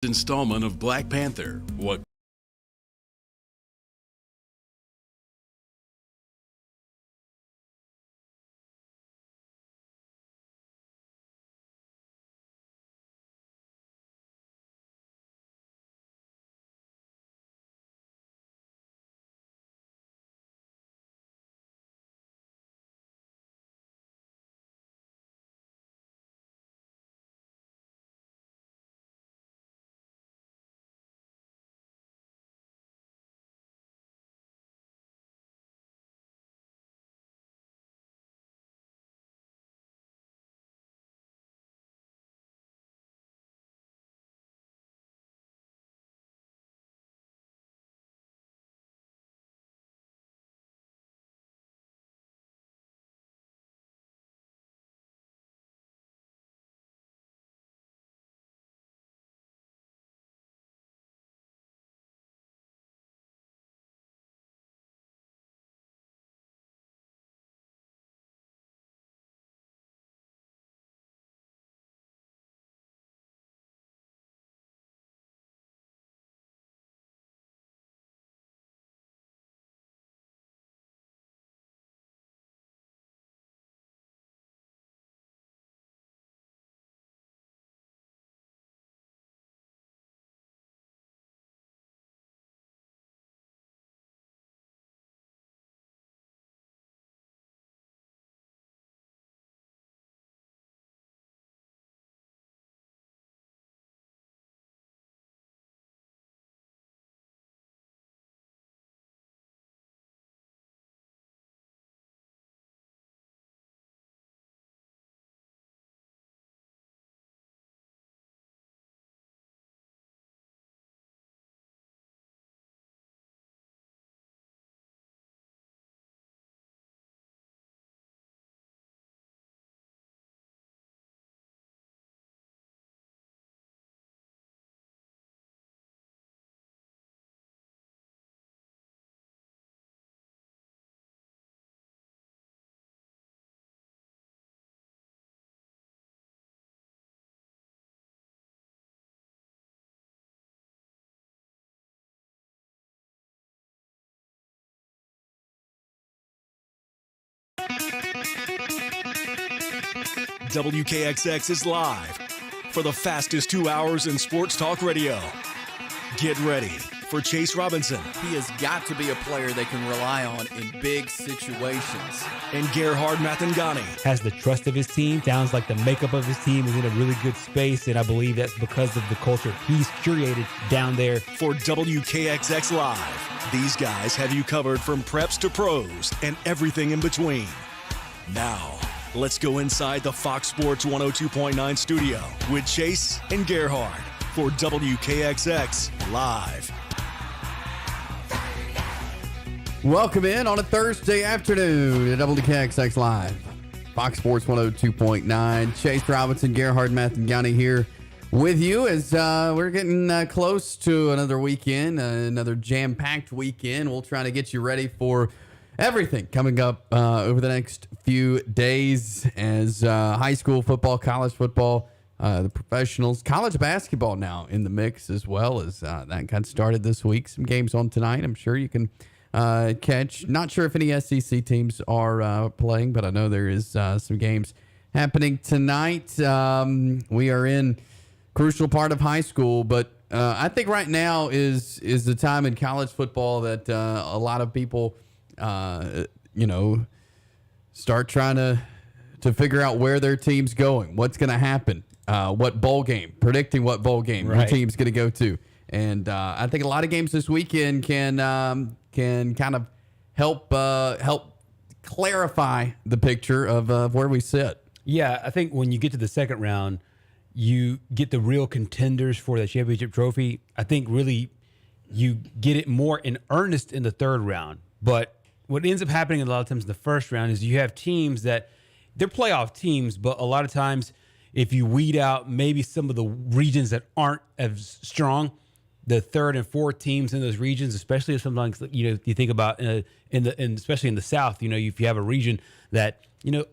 installment of Black Panther. What WKXX is live for the fastest 2 hours in sports talk radio. Get ready for Chase Robinson. He has got to be a player they can rely on in big situations. And Gerhard Mathangani. Has the trust of his team. Sounds like the makeup of his team is in a really good space, and I believe that's because of the culture he's curated down there. For WKXX Live, these guys have you covered from preps to pros and everything in between. Now, let's go inside the Fox Sports 102.9 studio with Chase and Gerhard for WKXX Live. Welcome in on a Thursday afternoon at WKXX Live. Fox Sports 102.9. Chase Robinson, Gerhard Mathangani here with you as we're getting close to another weekend, another jam-packed weekend. We'll try to get you ready for everything coming up over the next few days as high school football, college football, the professionals, college basketball now in the mix as well as that got started this week. Some games on tonight. I'm sure you can catch. Not sure if any SEC teams are playing, but I know there is some games happening tonight. We are in crucial part of high school, but I think right now is the time in college football that a lot of people start trying to figure out where their team's going, what's going to happen, what bowl game, predicting what bowl game your team's going to go to. And I think a lot of games this weekend can kind of help clarify the picture of where we sit. Yeah, I think when you get to the second round, you get the real contenders for the championship trophy. I think really you get it more in earnest in the third round. But what ends up happening a lot of times in the first round is you have teams that they're playoff teams, but a lot of times if you weed out maybe some of the regions that aren't as strong, the third and fourth teams in those regions, especially if sometimes you think about especially in the South, if you have a region that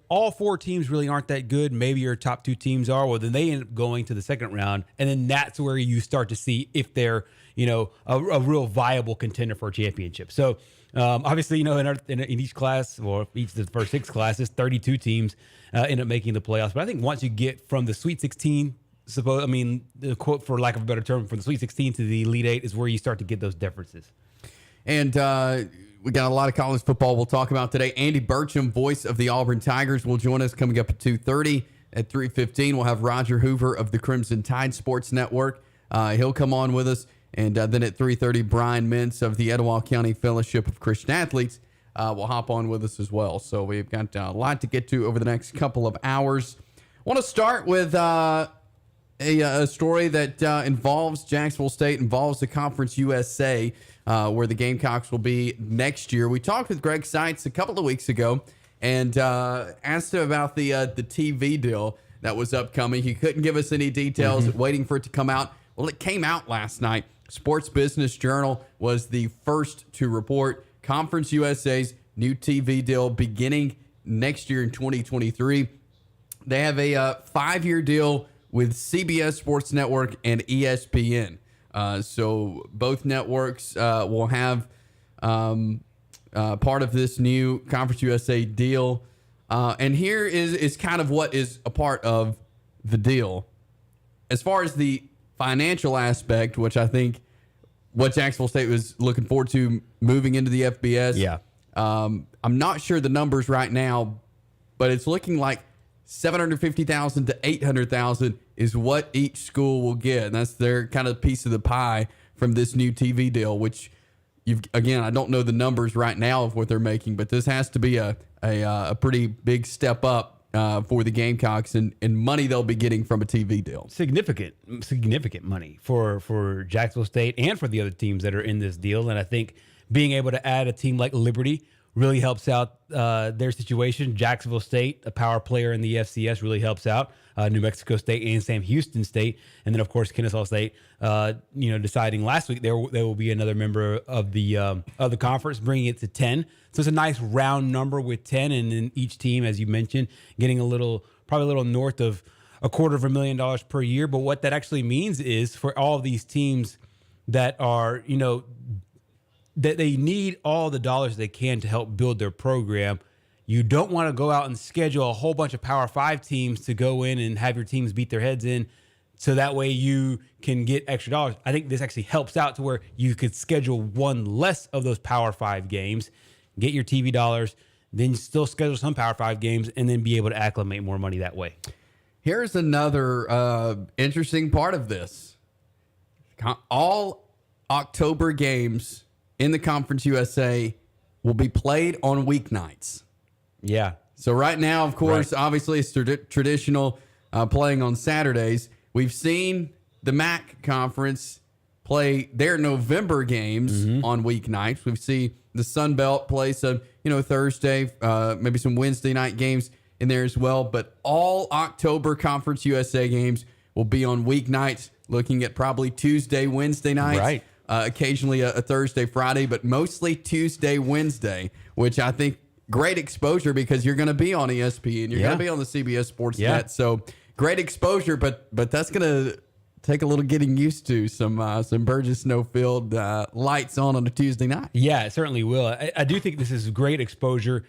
all four teams really aren't that good, maybe your top two teams are, well then they end up going to the second round, and then that's where you start to see if they're a real viable contender for a championship. So obviously in each class, or each of the first 6 classes, 32 teams end up making the playoffs. But I think once you get from the Sweet 16. The quote, for lack of a better term, from the Sweet 16 to the Elite 8 is where you start to get those differences. And we got a lot of college football we'll talk about today. Andy Burcham, voice of the Auburn Tigers, will join us coming up at 2:30. At 3:15, we'll have Roger Hoover of the Crimson Tide Sports Network. He'll come on with us. And then at 3:30, Brian Mintz of the Etowah County Fellowship of Christian Athletes will hop on with us as well. So we've got a lot to get to over the next couple of hours. I want to start with a story that involves Jacksonville State, involves the Conference USA, where the Gamecocks will be next year. We talked with Greg Seitz a couple of weeks ago and asked him about the TV deal that was upcoming. He couldn't give us any details, waiting for it to come out. Well, it came out last night. Sports Business Journal was the first to report Conference USA's new TV deal beginning next year in 2023. They have a 5-year deal with CBS Sports Network and ESPN. So both networks will have part of this new Conference USA deal. And here is kind of what is a part of the deal. As far as the financial aspect, which I think what Jacksonville State was looking forward to moving into the FBS. Yeah. I'm not sure the numbers right now, but it's looking like $750,000 to $800,000 is what each school will get. And that's their kind of piece of the pie from this new TV deal, which again, I don't know the numbers right now of what they're making, but this has to be a pretty big step up for the Gamecocks and money they'll be getting from a TV deal. Significant money for Jacksonville State and for the other teams that are in this deal. And I think being able to add a team like Liberty really helps out their situation. Jacksonville State, a power player in the FCS, really helps out. New Mexico State and Sam Houston State, and then of course Kennesaw State. Deciding last week there will be another member of the conference, bringing it to 10. So it's a nice round number with 10, and then each team, as you mentioned, getting probably a little north of $250,000 per year. But what that actually means is for all of these teams that are that they need all the dollars they can to help build their program. You don't want to go out and schedule a whole bunch of Power 5 teams to go in and have your teams beat their heads in, so that way you can get extra dollars. I think this actually helps out to where you could schedule one less of those Power 5 games, get your TV dollars, then you still schedule some Power 5 games, and then be able to acclimate more money that way. Here's another interesting part of this. All October games in the Conference USA will be played on weeknights. Yeah. So right now, of course, obviously it's traditional playing on Saturdays. We've seen the MAC conference play their November games on weeknights. We've seen the Sun Belt play some, Thursday, maybe some Wednesday night games in there as well. But all October Conference USA games will be on weeknights, looking at probably Tuesday, Wednesday nights. Right. Occasionally a Thursday, Friday, but mostly Tuesday, Wednesday, which I think great exposure because you're going to be on ESPN, you're going to be on the CBS Sports Net. So great exposure, but that's going to take a little getting used to. Some Burgess Snowfield lights on a Tuesday night. Yeah, it certainly will. I do think this is great exposure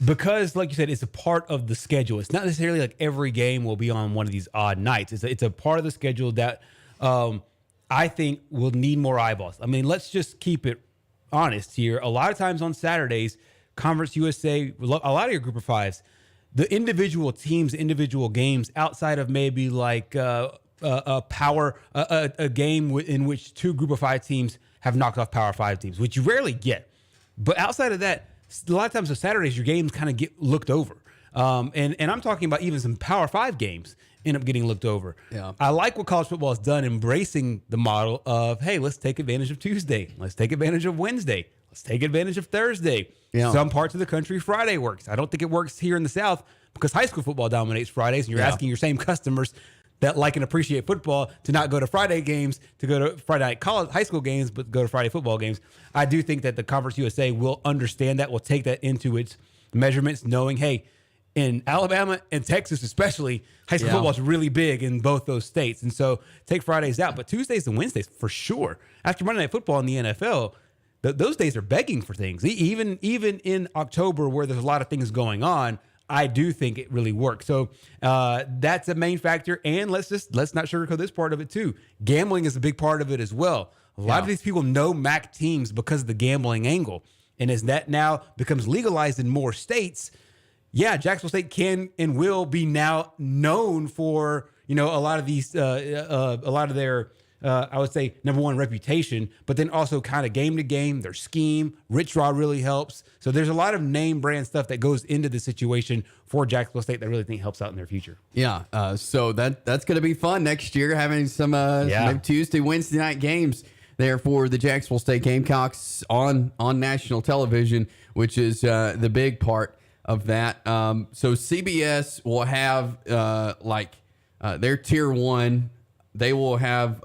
because, like you said, it's a part of the schedule. It's not necessarily like every game will be on one of these odd nights. It's a part of the schedule that I think will need more eyeballs. I mean, let's just keep it honest here. A lot of times on Saturdays, Conference USA, a lot of your Group of Fives, the individual teams, individual games outside of maybe like a game in which 2 Group of 5 teams have knocked off Power 5 teams, which you rarely get. But outside of that, a lot of times on Saturdays, your games kind of get looked over. And I'm talking about even some Power 5 games end up getting looked over. Yeah. I like what college football has done, embracing the model of, hey, let's take advantage of Tuesday. Let's take advantage of Wednesday. Let's take advantage of Thursday. Yeah. Some parts of the country, Friday works. I don't think it works here in the South because high school football dominates Fridays, and you're asking your same customers that like and appreciate football to not go to Friday games, to go to Friday night high school games, but go to Friday football games. I do think that the Conference USA will understand that, will take that into its measurements, knowing, hey, in Alabama and Texas especially, high school football is really big in both those states. And so take Fridays out, but Tuesdays and Wednesdays for sure. After Monday Night Football in the NFL, those days are begging for things. Even in October where there's a lot of things going on, I do think it really works. So that's a main factor. And let's not sugarcoat this part of it too. Gambling is a big part of it as well. A lot of these people know MAC teams because of the gambling angle. And as that now becomes legalized in more states, Jacksonville State can and will be now known for, a lot of these, a lot of their, I would say, number one, reputation, but then also kind of game to game, their scheme. Rich Raw really helps. So there's a lot of name brand stuff that goes into the situation for Jacksonville State that I really think helps out in their future. Yeah. So that's going to be fun next year, having some maybe Tuesday, Wednesday night games there for the Jacksonville State Gamecocks on national television, which is the big part of that. So CBS will have their tier one. They will have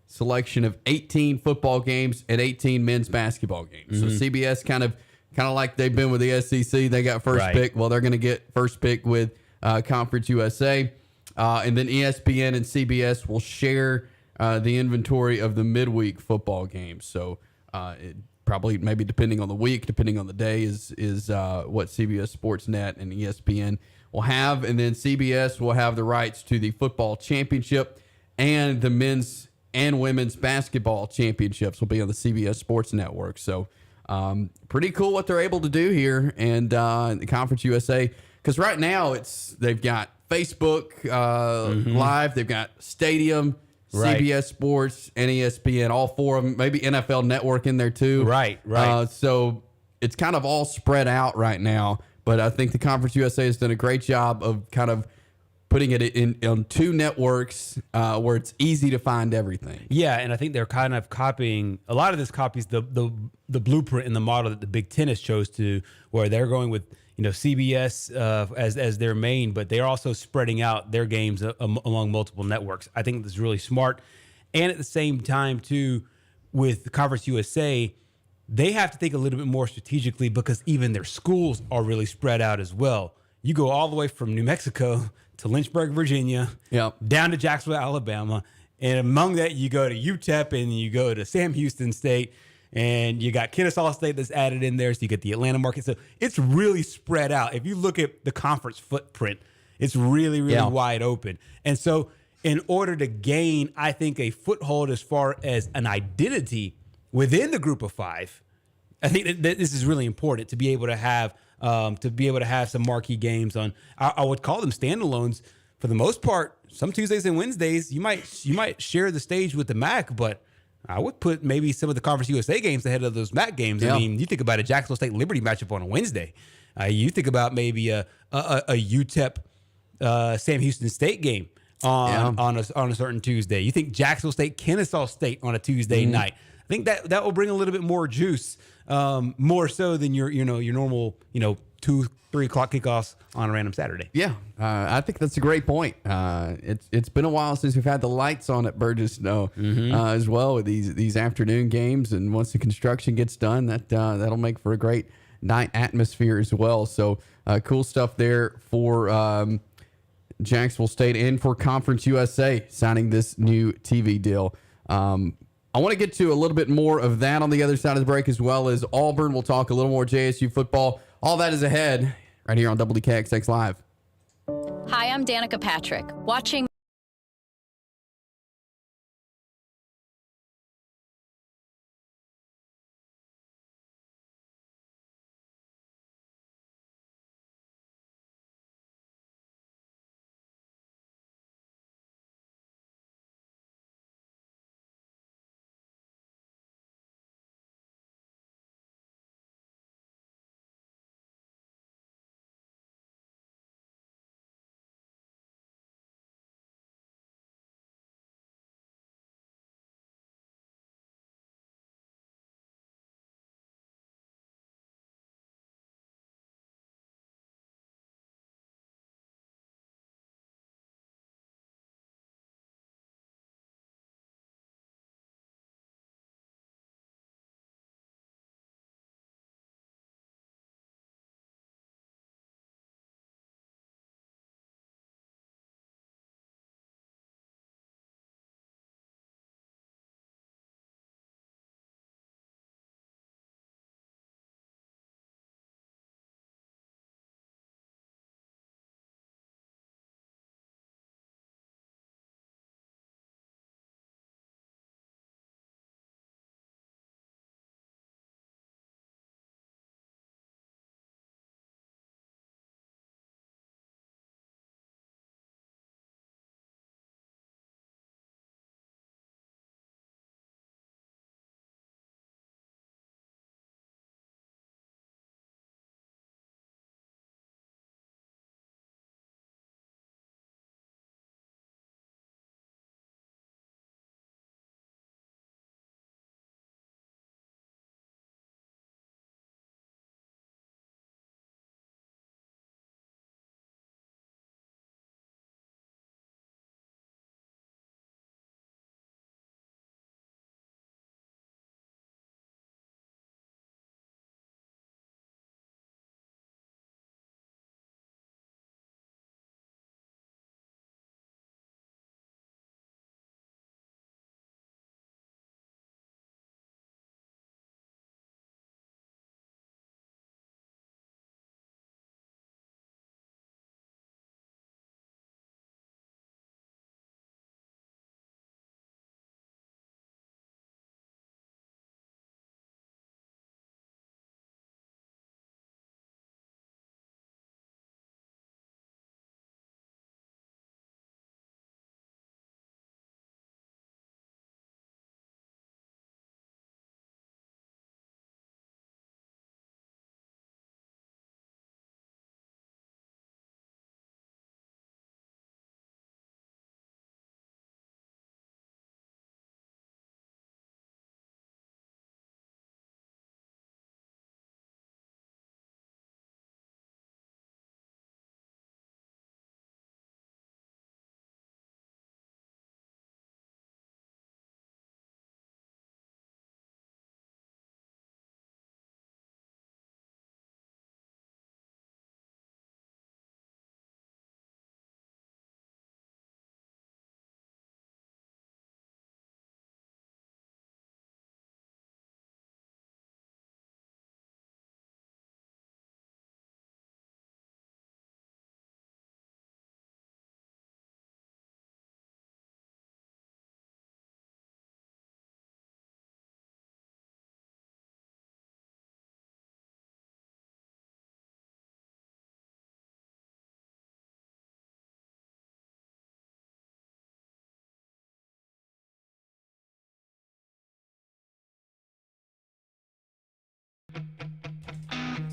selection of 18 football games and 18 men's basketball games. So CBS kind of like they've been with the SEC. They got first pick. Well, they're going to get first pick with Conference USA. And then ESPN and CBS will share the inventory of the midweek football games. So it probably, maybe depending on the week, depending on the day, is what CBS Sports Net and ESPN will have. And then CBS will have the rights to the football championship, and the men's and women's basketball championships will be on the CBS Sports Network. So pretty cool what they're able to do here, and the Conference USA, because right now they've got Facebook Live, they've got Stadium, CBS Sports, and ESPN, all four of them, maybe NFL Network in there too. Right. So it's kind of all spread out right now, but I think the Conference USA has done a great job of kind of putting it on two networks where it's easy to find everything. Yeah, and I think they're kind of copying, a lot of this copies the blueprint and the model that the Big Ten has chose to, where they're going with CBS as their main, but they're also spreading out their games among multiple networks. I think this is really smart. And at the same time, too, with the Conference USA, they have to think a little bit more strategically, because even their schools are really spread out as well. You go all the way from New Mexico to Lynchburg, Virginia, down to Jacksonville, Alabama. And among that, you go to UTEP and you go to Sam Houston State. And you got Kennesaw State that's added in there. So you get the Atlanta market. So it's really spread out. If you look at the conference footprint, it's really, really wide open. And so in order to gain, I think, a foothold as far as an identity within the group of five, I think that this is really important to be able to have some marquee games on. I would call them standalones for the most part. Some Tuesdays and Wednesdays, you might share the stage with the MAC, but I would put maybe some of the Conference USA games ahead of those MAC games. I mean, you think about a Jacksonville State Liberty matchup on a Wednesday. You think about maybe a UTEP Sam Houston State game on a certain Tuesday. You think Jacksonville State Kennesaw State on a Tuesday night. I think that will bring a little bit more juice, more so than your normal 2-3 o'clock kickoffs on a random Saturday. Yeah, I think that's a great point. It's been a while since we've had the lights on at Burgess Snow as well with these afternoon games, and once the construction gets done, that'll make for a great night atmosphere as well. So cool stuff there for Jacksonville State and for Conference USA signing this new TV deal. I want to get to a little bit more of that on the other side of the break, as well as Auburn. We'll talk a little more JSU football. All that is ahead right here on WKXX Live. Hi, I'm Danica Patrick. Watching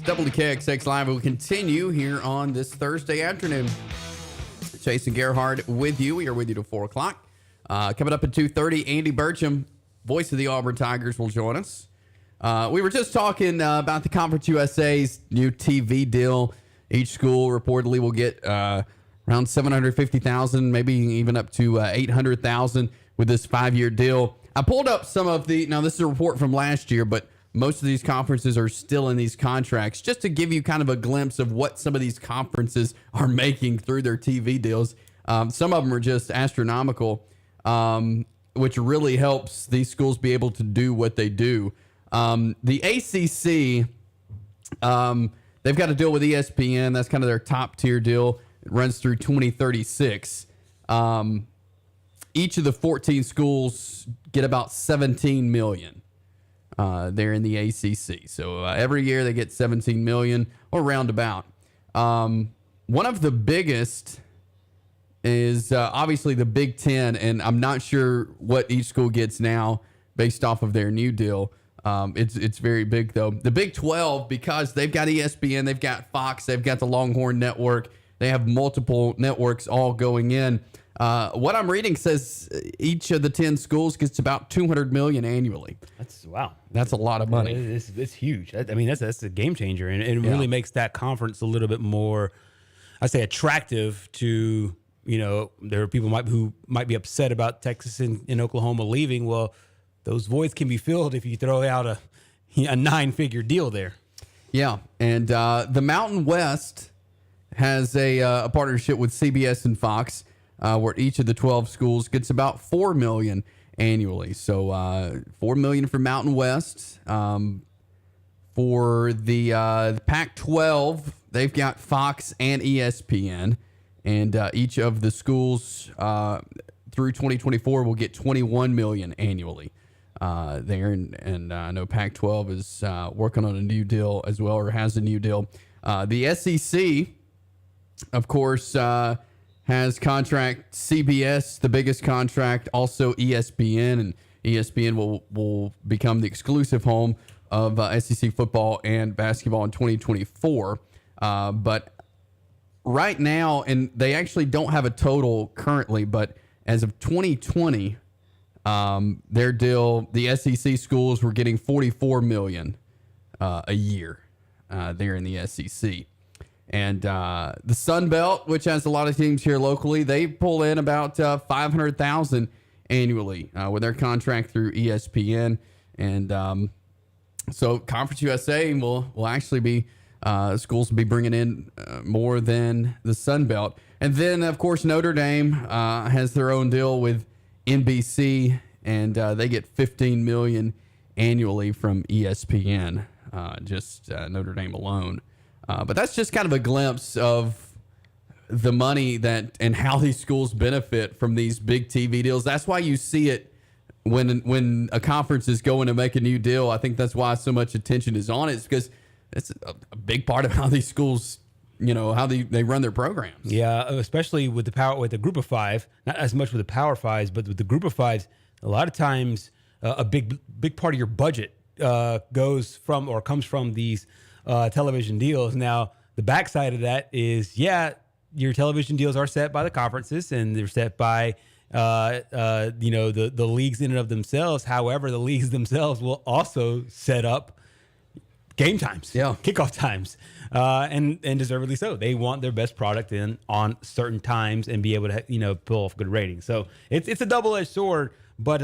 WKXX Live will continue here on this Thursday afternoon. Chase and Gerhard with you. We are with you till 4 o'clock. Coming up at 2:30, Andy Burcham, voice of the Auburn Tigers, will join us. We were just talking about the Conference USA's new TV deal. Each school reportedly will get around $750,000, maybe even up to $800,000 with this 5-year deal. I pulled up some of now this is a report from last year, but most of these conferences are still in these contracts, just to give you kind of a glimpse of what some of these conferences are making through their TV deals. Some of them are just astronomical, which really helps these schools be able to do what they do. The ACC, they've got a deal with ESPN. That's kind of their top tier deal. It runs through 2036. Each of the 14 schools get about $17 million there in the ACC. So every year they get $17 million or roundabout. One of the biggest is obviously the Big Ten, and I'm not sure what each school gets now based off of their new deal. It's very big, though. The Big 12, because they've got ESPN, they've got Fox, they've got the Longhorn Network. They have multiple networks all going in. What I'm reading says each of the 10 schools gets about $200 million annually. Wow. That's a lot of money. It's huge. I mean, that's a game changer, and it really makes that conference a little bit more, I say, attractive to, there are people who might be upset about Texas and Oklahoma leaving. Well, those voids can be filled if you throw out a 9-figure deal there. Yeah, and the Mountain West has a partnership with CBS and Fox, where each of the 12 schools gets about $4 million annually. So $4 million for Mountain West. For the Pac-12, they've got Fox and ESPN, and each of the schools through 2024 will get $21 million annually there. And I know Pac-12 is working on a new deal as well, or has a new deal. The SEC, of course, has contract CBS, the biggest contract, also ESPN, and ESPN will become the exclusive home of SEC football and basketball in 2024. But right now, and they actually don't have a total currently, but as of 2020, their deal, the SEC schools were getting $44 million a year there in the SEC. And the Sun Belt, which has a lot of teams here locally, they pull in about $500,000 annually with their contract through ESPN. And so Conference USA will actually be schools will be bringing in more than the Sun Belt. And then, of course, Notre Dame has their own deal with NBC, and they get $15 million annually from ESPN, just Notre Dame alone. But that's just kind of a glimpse of the money that and how these schools benefit from these big TV deals. That's why you see it when a conference is going to make a new deal. I think that's why so much attention is on it. It's because it's a big part of how these schools, how they run their programs. Yeah, especially with the Group of Five. Not as much with the Power Fives, but with the Group of Fives, a lot of times a big part of your budget comes from these television deals. Now, the backside of that is, your television deals are set by the conferences, and they're set by the leagues in and of themselves. However, the leagues themselves will also set up game times, kickoff times, and deservedly so. They want their best product in on certain times and be able to pull off good ratings. So it's a double-edged sword. But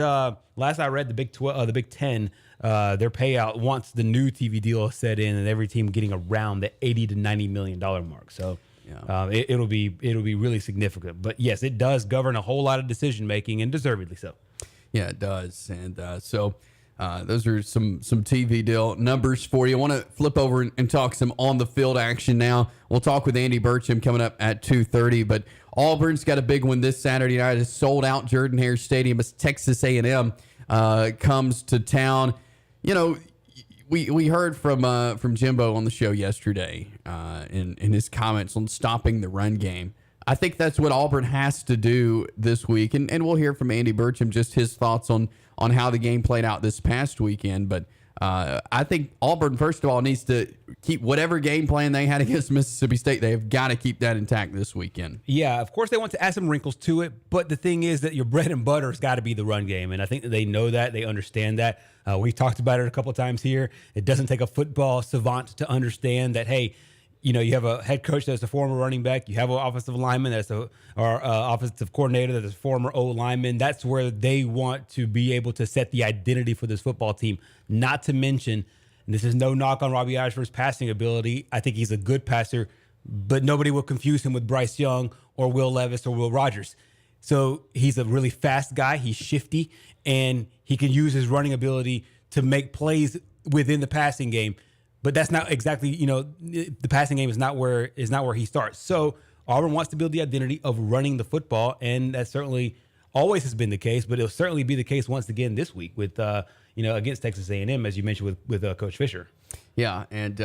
last I read, the Big 10, their payout once the new TV deal is set in, and every team getting around the $80 to $90 million mark. So it'll be really significant. But yes, it does govern a whole lot of decision making, and deservedly so. Yeah, it does. And so those are some TV deal numbers for you. I want to flip over and talk some on the field action now. We'll talk with Andy Burcham coming up at 2:30. But Auburn's got a big one this Saturday night. It's sold out Jordan-Hare Stadium as Texas A&M comes to town. We heard from Jimbo on the show yesterday in his comments on stopping the run game. I think that's what Auburn has to do this week, and we'll hear from Andy Burcham just his thoughts on how the game played out this past weekend. But I think Auburn, first of all, needs to keep whatever game plan they had against Mississippi State. They have got to keep that intact this weekend. Yeah, of course they want to add some wrinkles to it, but the thing is that your bread and butter has got to be the run game, and I think that they know that, they understand that. We've talked about it a couple of times here. It doesn't take a football savant to understand that, hey, you know, you have a head coach that's a former running back. You have an offensive lineman or offensive coordinator that's a former O lineman. That's where they want to be able to set the identity for this football team. Not to mention, and this is no knock on Robbie Ashford's passing ability. I think he's a good passer, but nobody will confuse him with Bryce Young or Will Levis or Will Rogers. So he's a really fast guy. He's shifty, and he can use his running ability to make plays within the passing game. But that's not exactly, you know, the passing game is not where he starts. So Auburn wants to build the identity of running the football, and that certainly always has been the case. But it'll certainly be the case once again this week with, against Texas A&M, as you mentioned with Coach Fisher. Yeah, and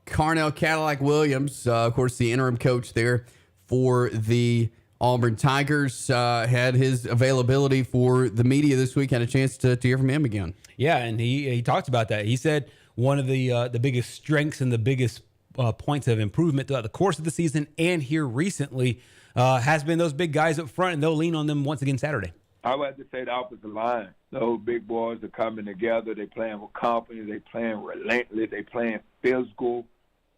Carnell Cadillac Williams, of course, the interim coach there for the Auburn Tigers, had his availability for the media this week. Had a chance to hear from him again. Yeah, and he talked about that. He said one of the biggest strengths and the biggest points of improvement throughout the course of the season and here recently has been those big guys up front, and they'll lean on them once again Saturday. I would have to say the opposite line. Those big boys are coming together. They're playing with confidence. They're playing relentless. They're playing physical.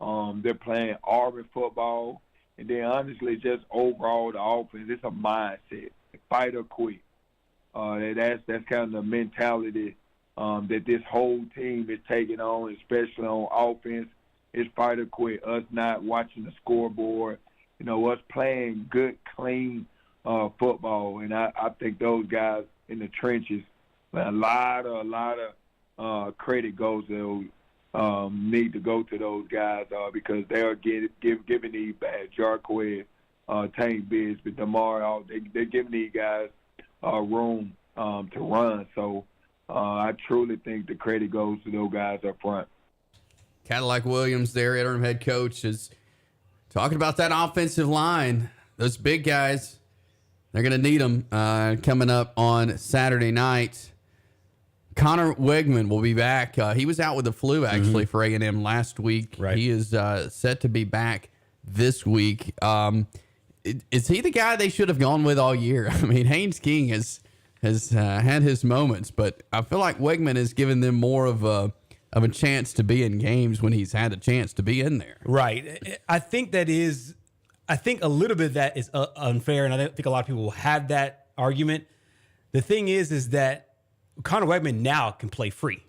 They're playing Auburn football. And then, honestly, just overall, the offense, it's a mindset. Fight or quit. That's kind of the mentality that this whole team is taking on, especially on offense. It's fight or quit. Us not watching the scoreboard. You know, us playing good, clean football. And I think those guys in the trenches, a lot of credit goes to need to go to those guys because they are giving these bad Jarquez, Tank Biggs, but DeMar, they're giving these guys room to run. So I truly think the credit goes to those guys up front. Cadillac Williams, their interim head coach, is talking about that offensive line. Those big guys, they're going to need them coming up on Saturday night. Connor Wegman will be back. He was out with the flu, actually, for A&M last week. Right. He is set to be back this week. Is he the guy they should have gone with all year? I mean, Haynes King has had his moments, but I feel like Wegman has given them more of a chance to be in games when he's had a chance to be in there. Right. I think a little bit of that is unfair, and I don't think a lot of people will have that argument. The thing is that Connor Wegman now can play free.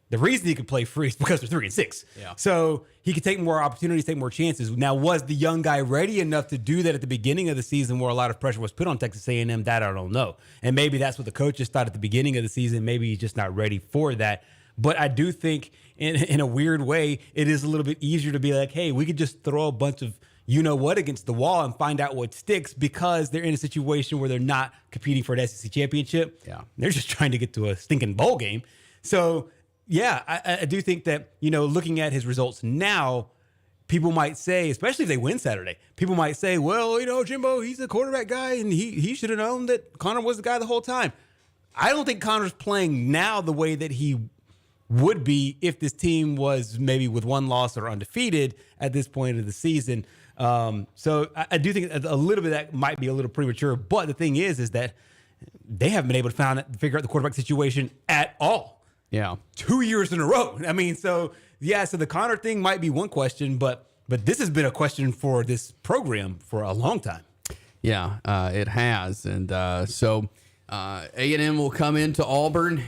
The reason he can play free is because they're 3-6. Yeah. So he could take more opportunities, take more chances. Now, was the young guy ready enough to do that at the beginning of the season where a lot of pressure was put on Texas A&M? That I don't know. And maybe that's what the coaches thought at the beginning of the season. Maybe he's just not ready for that. But I do think in a weird way, it is a little bit easier to be like, hey, we could just throw a bunch of you-know-what against the wall and find out what sticks because they're in a situation where they're not competing for an SEC championship. Yeah. They're just trying to get to a stinking bowl game. So, yeah, I do think that, looking at his results now, people might say, especially if they win Saturday, people might say, well, Jimbo, he's the quarterback guy, and he should have known that Connor was the guy the whole time. I don't think Connor's playing now the way that he would be if this team was maybe with one loss or undefeated at this point of the season. So I do think a little bit of that might be a little premature. But the thing is that they haven't been able to figure out the quarterback situation at all. Yeah. 2 years in a row. I mean, so the Connor thing might be one question, but this has been a question for this program for a long time. Yeah, it has. And so A&M will come into Auburn.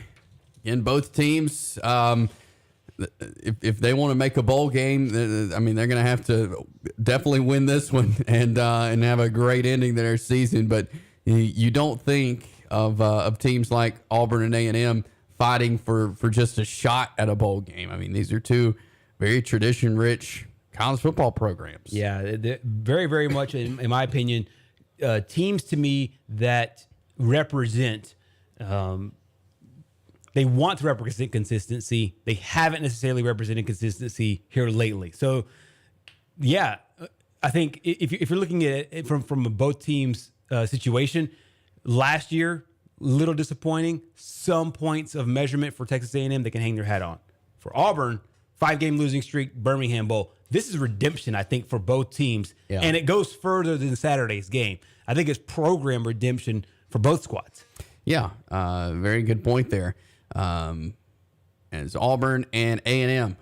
In both teams, if they want to make a bowl game, I mean, they're going to have to definitely win this one and have a great ending to their season. But you don't think of teams like Auburn and A&M fighting for just a shot at a bowl game. I mean, these are two very tradition-rich college football programs. Yeah, very, very much, in my opinion, teams to me that represent they want to represent consistency. They haven't necessarily represented consistency here lately. So, yeah, I think if you're looking at it from both teams' situation, last year, little disappointing. Some points of measurement for Texas A&M they can hang their hat on. For Auburn, 5-game losing streak, Birmingham Bowl. This is redemption, I think, for both teams. Yeah. And it goes further than Saturday's game. I think it's program redemption for both squads. Yeah, very good point there. As Auburn and A&M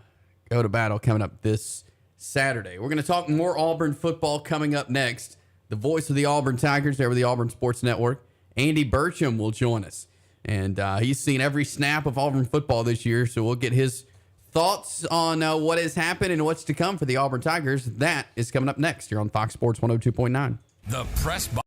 go to battle coming up this Saturday. We're going to talk more Auburn football coming up next. The voice of the Auburn Tigers there with the Auburn Sports Network, Andy Burcham, will join us. And he's seen every snap of Auburn football this year, so we'll get his thoughts on what has happened and what's to come for the Auburn Tigers. That is coming up next here on Fox Sports 102.9. The Press Box.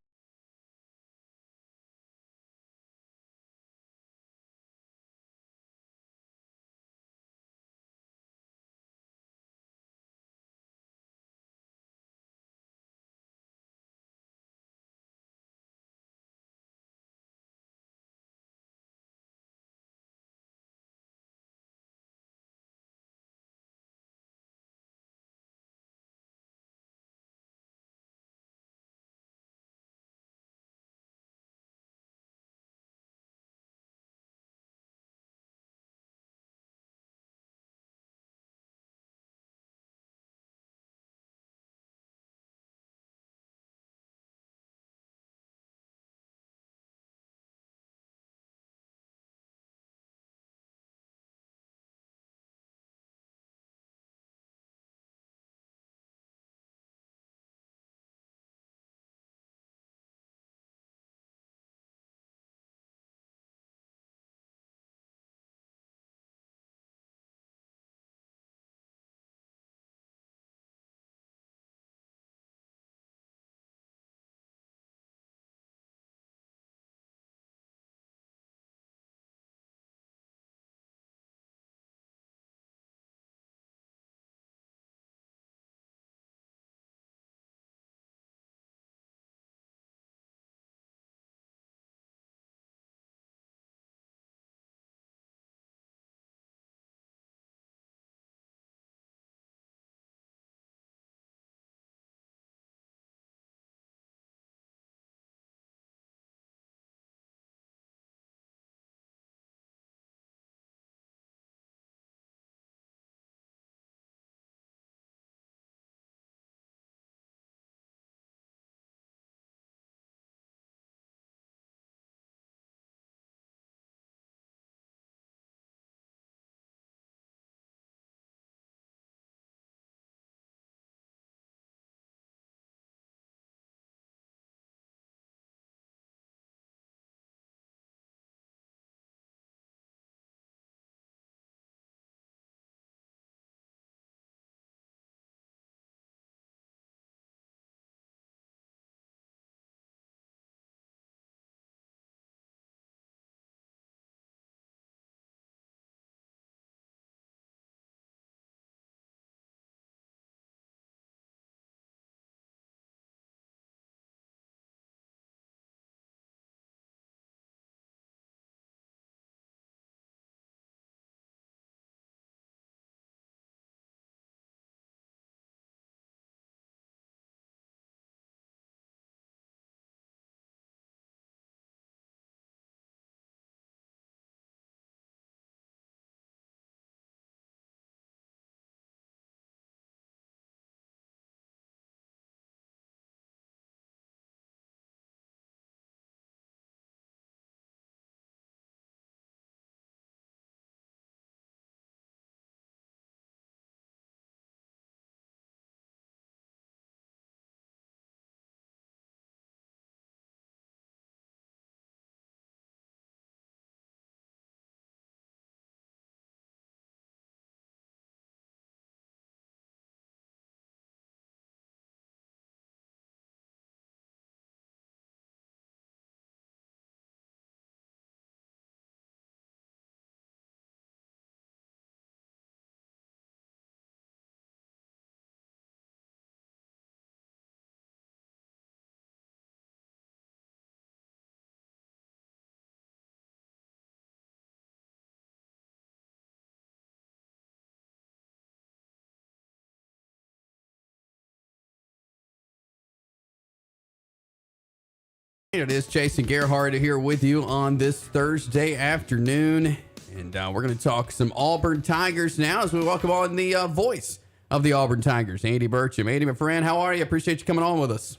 It is Chase and Gerhard here with you on this Thursday afternoon. And we're going to talk some Auburn Tigers now as we welcome on the voice of the Auburn Tigers, Andy Burcham. Andy, my friend, how are you? Appreciate you coming on with us.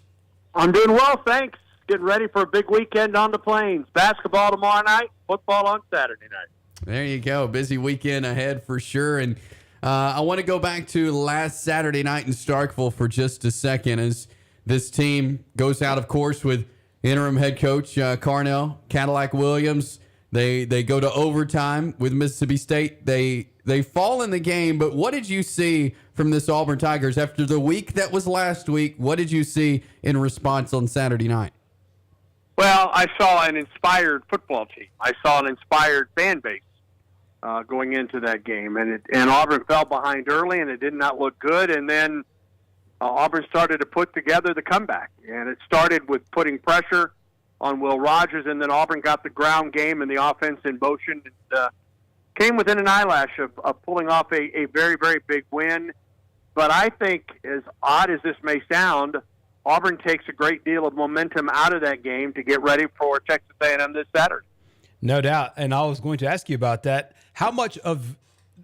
I'm doing well, thanks. Getting ready for a big weekend on the Plains. Basketball tomorrow night, football on Saturday night. There you go. Busy weekend ahead for sure. And I want to go back to last Saturday night in Starkville for just a second as this team goes out, of course, with interim head coach Carnell Cadillac Williams. They go to overtime with Mississippi State. They fall in the game, but what did you see from this Auburn Tigers after the week that was last week? What did you see in response on Saturday night? Well, I saw an inspired football team. I saw an inspired fan base going into that game, and Auburn fell behind early, and it did not look good. And then Auburn started to put together the comeback, and it started with putting pressure on Will Rogers, and then Auburn got the ground game and the offense in motion, and came within an eyelash of pulling off a very, very big win. But I think, as odd as this may sound, Auburn takes a great deal of momentum out of that game to get ready for Texas A&M this Saturday. No doubt, and I was going to ask you about that. How much of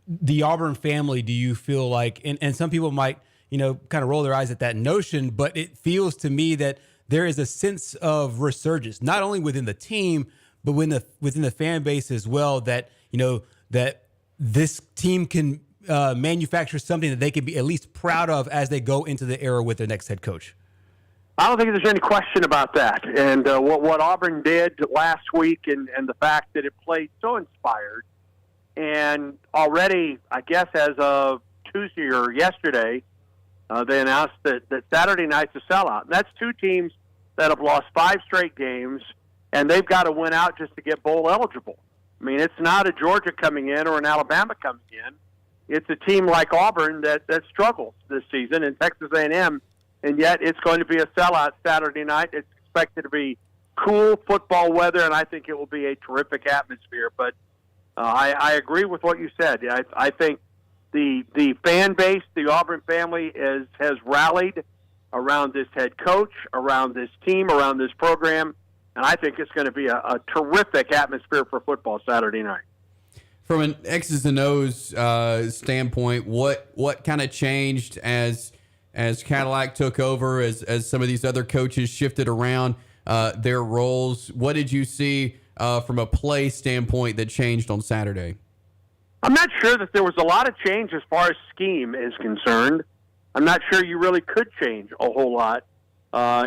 the Auburn family do you feel like, and some people might, kind of roll their eyes at that notion, but it feels to me that there is a sense of resurgence, not only within the team, but within the fan base as well, that, that this team can manufacture something that they can be at least proud of as they go into the era with their next head coach. I don't think there's any question about that. And what Auburn did last week and the fact that it played so inspired, and already, I guess, as of Tuesday or yesterday, they announced that Saturday night's a sellout. And that's two teams that have lost 5 straight games, and they've got to win out just to get bowl eligible. I mean, it's not a Georgia coming in or an Alabama coming in. It's a team like Auburn that struggles this season, and Texas A&M, and yet it's going to be a sellout Saturday night. It's expected to be cool football weather, and I think it will be a terrific atmosphere. But I agree with what you said. I think the fan base, the Auburn family, has rallied around this head coach, around this team, around this program, and I think it's going to be a terrific atmosphere for football Saturday night. From an X's and O's standpoint, what kind of changed as Cadillac took over, as some of these other coaches shifted around their roles? What did you see from a play standpoint that changed on Saturday? I'm not sure that there was a lot of change as far as scheme is concerned. I'm not sure you really could change a whole lot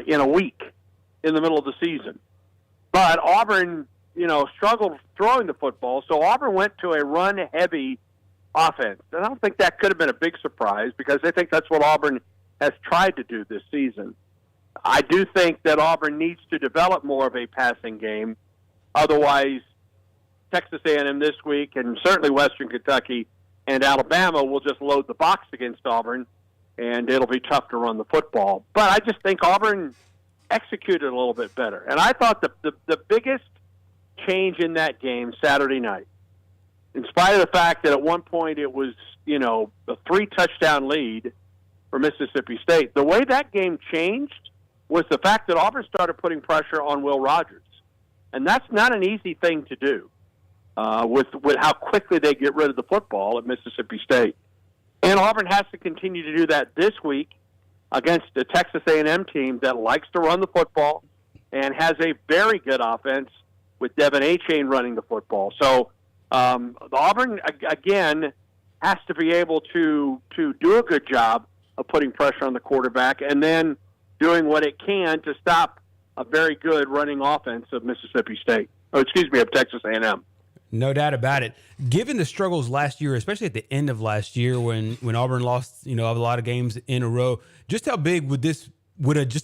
in a week in the middle of the season. But Auburn, struggled throwing the football, so Auburn went to a run-heavy offense. And I don't think that could have been a big surprise because I think that's what Auburn has tried to do this season. I do think that Auburn needs to develop more of a passing game. Otherwise, Texas A&M this week, and certainly Western Kentucky and Alabama will just load the box against Auburn, and it'll be tough to run the football. But I just think Auburn executed a little bit better. And I thought the biggest change in that game Saturday night, in spite of the fact that at one point it was, a 3-touchdown lead for Mississippi State, the way that game changed was the fact that Auburn started putting pressure on Will Rogers. And that's not an easy thing to do with how quickly they get rid of the football at Mississippi State. And Auburn has to continue to do that this week against a Texas A&M team that likes to run the football and has a very good offense with Devin Achane running the football. So Auburn, again, has to be able to do a good job of putting pressure on the quarterback and then doing what it can to stop a very good running offense of Mississippi State. Of Texas A&M. No doubt about it. Given the struggles last year, especially at the end of last year when Auburn lost, a lot of games in a row, just how big would just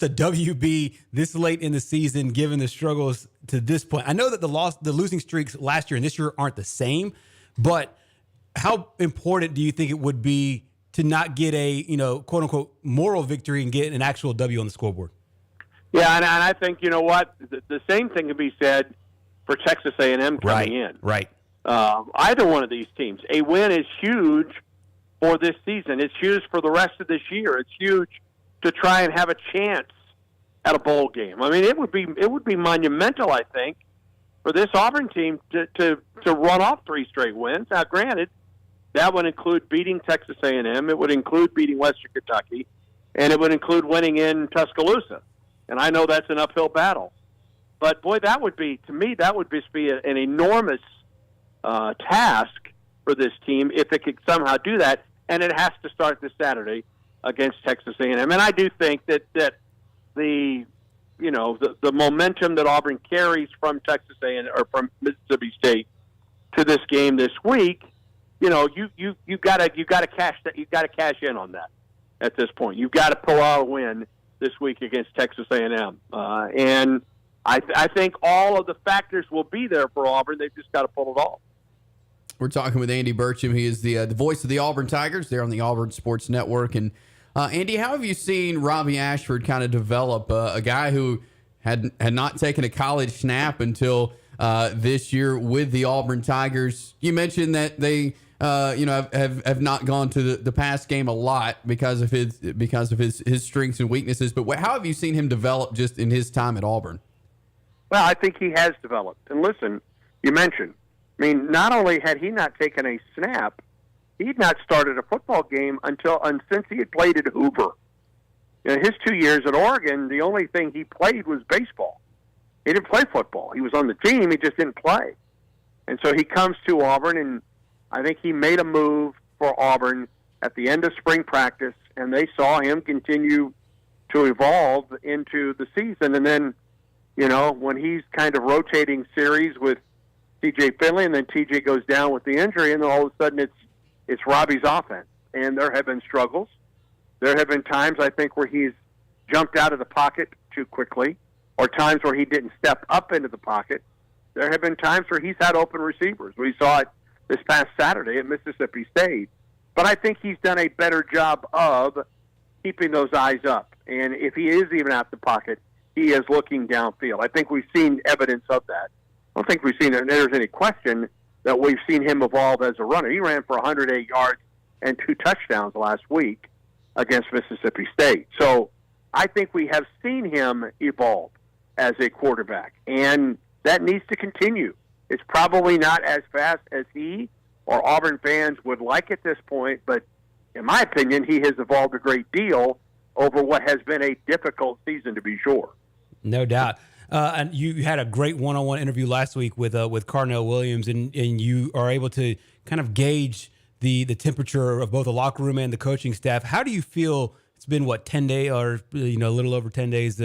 a W be this late in the season, given the struggles to this point? I know that the losing streaks last year and this year aren't the same, but how important do you think it would be to not get a, quote unquote moral victory and get an actual W on the scoreboard? Yeah, and I think, the same thing can be said for Texas A&M coming in. Right. Either one of these teams. A win is huge for this season. It's huge for the rest of this year. It's huge to try and have a chance at a bowl game. I mean, it would be monumental, I think, for this Auburn team to run off 3 straight wins. Now, granted, that would include beating Texas A&M. It would include beating Western Kentucky, and it would include winning in Tuscaloosa. And I know that's an uphill battle. But, boy, that would be an enormous task for this team if it could somehow do that. And it has to start this Saturday against Texas A&M. And I do think that the momentum that Auburn carries from Texas A&M or from Mississippi State to this game this week, you gotta cash in on that at this point. You've got to pull out a win this week against Texas A&M, and I think all of the factors will be there for Auburn. They've just got to pull it off. We're talking with Andy Burcham. He is the voice of the Auburn Tigers. They're on the Auburn Sports Network. And Andy, how have you seen Robbie Ashford kind of develop, a guy who had not taken a college snap until this year with the Auburn Tigers? You mentioned that they have not gone to the pass game a lot because of his strengths and weaknesses. But how have you seen him develop just in his time at Auburn? Well, I think he has developed. And listen, you mentioned, not only had he not taken a snap, he'd not started a football game since he had played at Hoover. His 2 years at Oregon, the only thing he played was baseball. He didn't play football. He was on the team, he just didn't play. And so he comes to Auburn, and I think he made a move for Auburn at the end of spring practice, and they saw him continue to evolve into the season. And then, when he's kind of rotating series with T.J. Finley, and then T.J. goes down with the injury, and then all of a sudden it's Robbie's offense. And there have been struggles. There have been times, I think, where he's jumped out of the pocket too quickly, or times where he didn't step up into the pocket. There have been times where he's had open receivers. We saw it this past Saturday at Mississippi State. But I think he's done a better job of keeping those eyes up. And if he is even out the pocket, he is looking downfield. I think we've seen evidence of that. I don't think there's any question that we've seen him evolve as a runner. He ran for 108 yards and 2 touchdowns last week against Mississippi State. So I think we have seen him evolve as a quarterback, and that needs to continue. It's probably not as fast as he or Auburn fans would like at this point, but in my opinion, he has evolved a great deal over what has been a difficult season, to be sure. No doubt. And you had a great one-on-one interview last week with Carnell Williams, and you are able to kind of gauge the temperature of both the locker room and the coaching staff. How do you feel? It's been 10 days, or a little over 10 days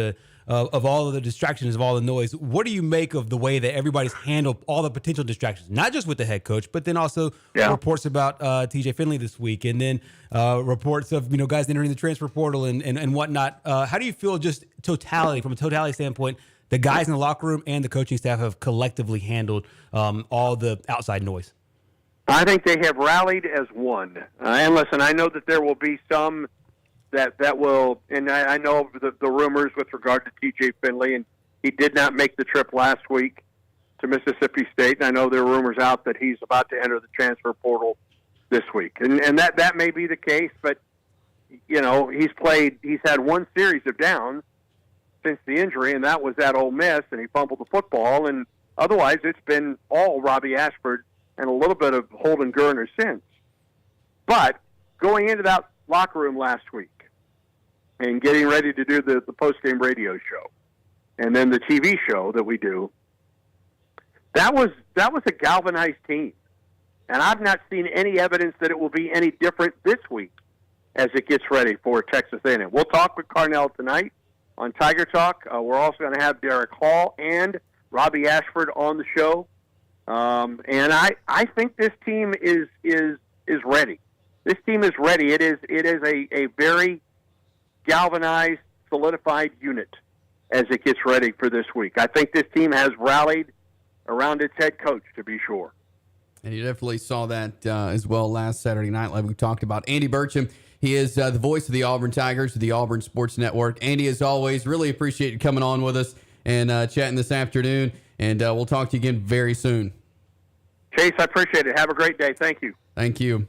of all of the distractions, of all the noise. What do you make of the way that everybody's handled all the potential distractions, not just with the head coach, but then also reports about T.J. Finley this week, and then reports of guys entering the transfer portal and whatnot. How do you feel just from a totality standpoint, the guys in the locker room and the coaching staff have collectively handled all the outside noise? I think they have rallied as one. And listen, I know that there will be some that will, and I know the rumors with regard to T.J. Finley, and he did not make the trip last week to Mississippi State, and I know there are rumors out that he's about to enter the transfer portal this week. And that may be the case, but, he's had one series of downs since the injury, and that was at Ole Miss, and he fumbled the football, and otherwise it's been all Robbie Ashford and a little bit of Holden Geriner since. But going into that locker room last week and getting ready to do the post-game radio show and then the TV show that we do, that was a galvanized team. And I've not seen any evidence that it will be any different this week as it gets ready for Texas A&M. We'll talk with Carnell tonight on Tiger Talk. We're also going to have Derek Hall and Robbie Ashford on the show. And I think this team is ready. This team is ready. It is a very galvanized, solidified unit as it gets ready for this week. I think this team has rallied around its head coach, to be sure. And you definitely saw that as well last Saturday night, like we talked about. Andy Burcham, he is the voice of the Auburn Tigers, the Auburn Sports Network. Andy, as always, really appreciate you coming on with us and chatting this afternoon. And we'll talk to you again very soon. Chase, I appreciate it. Have a great day. Thank you. Thank you.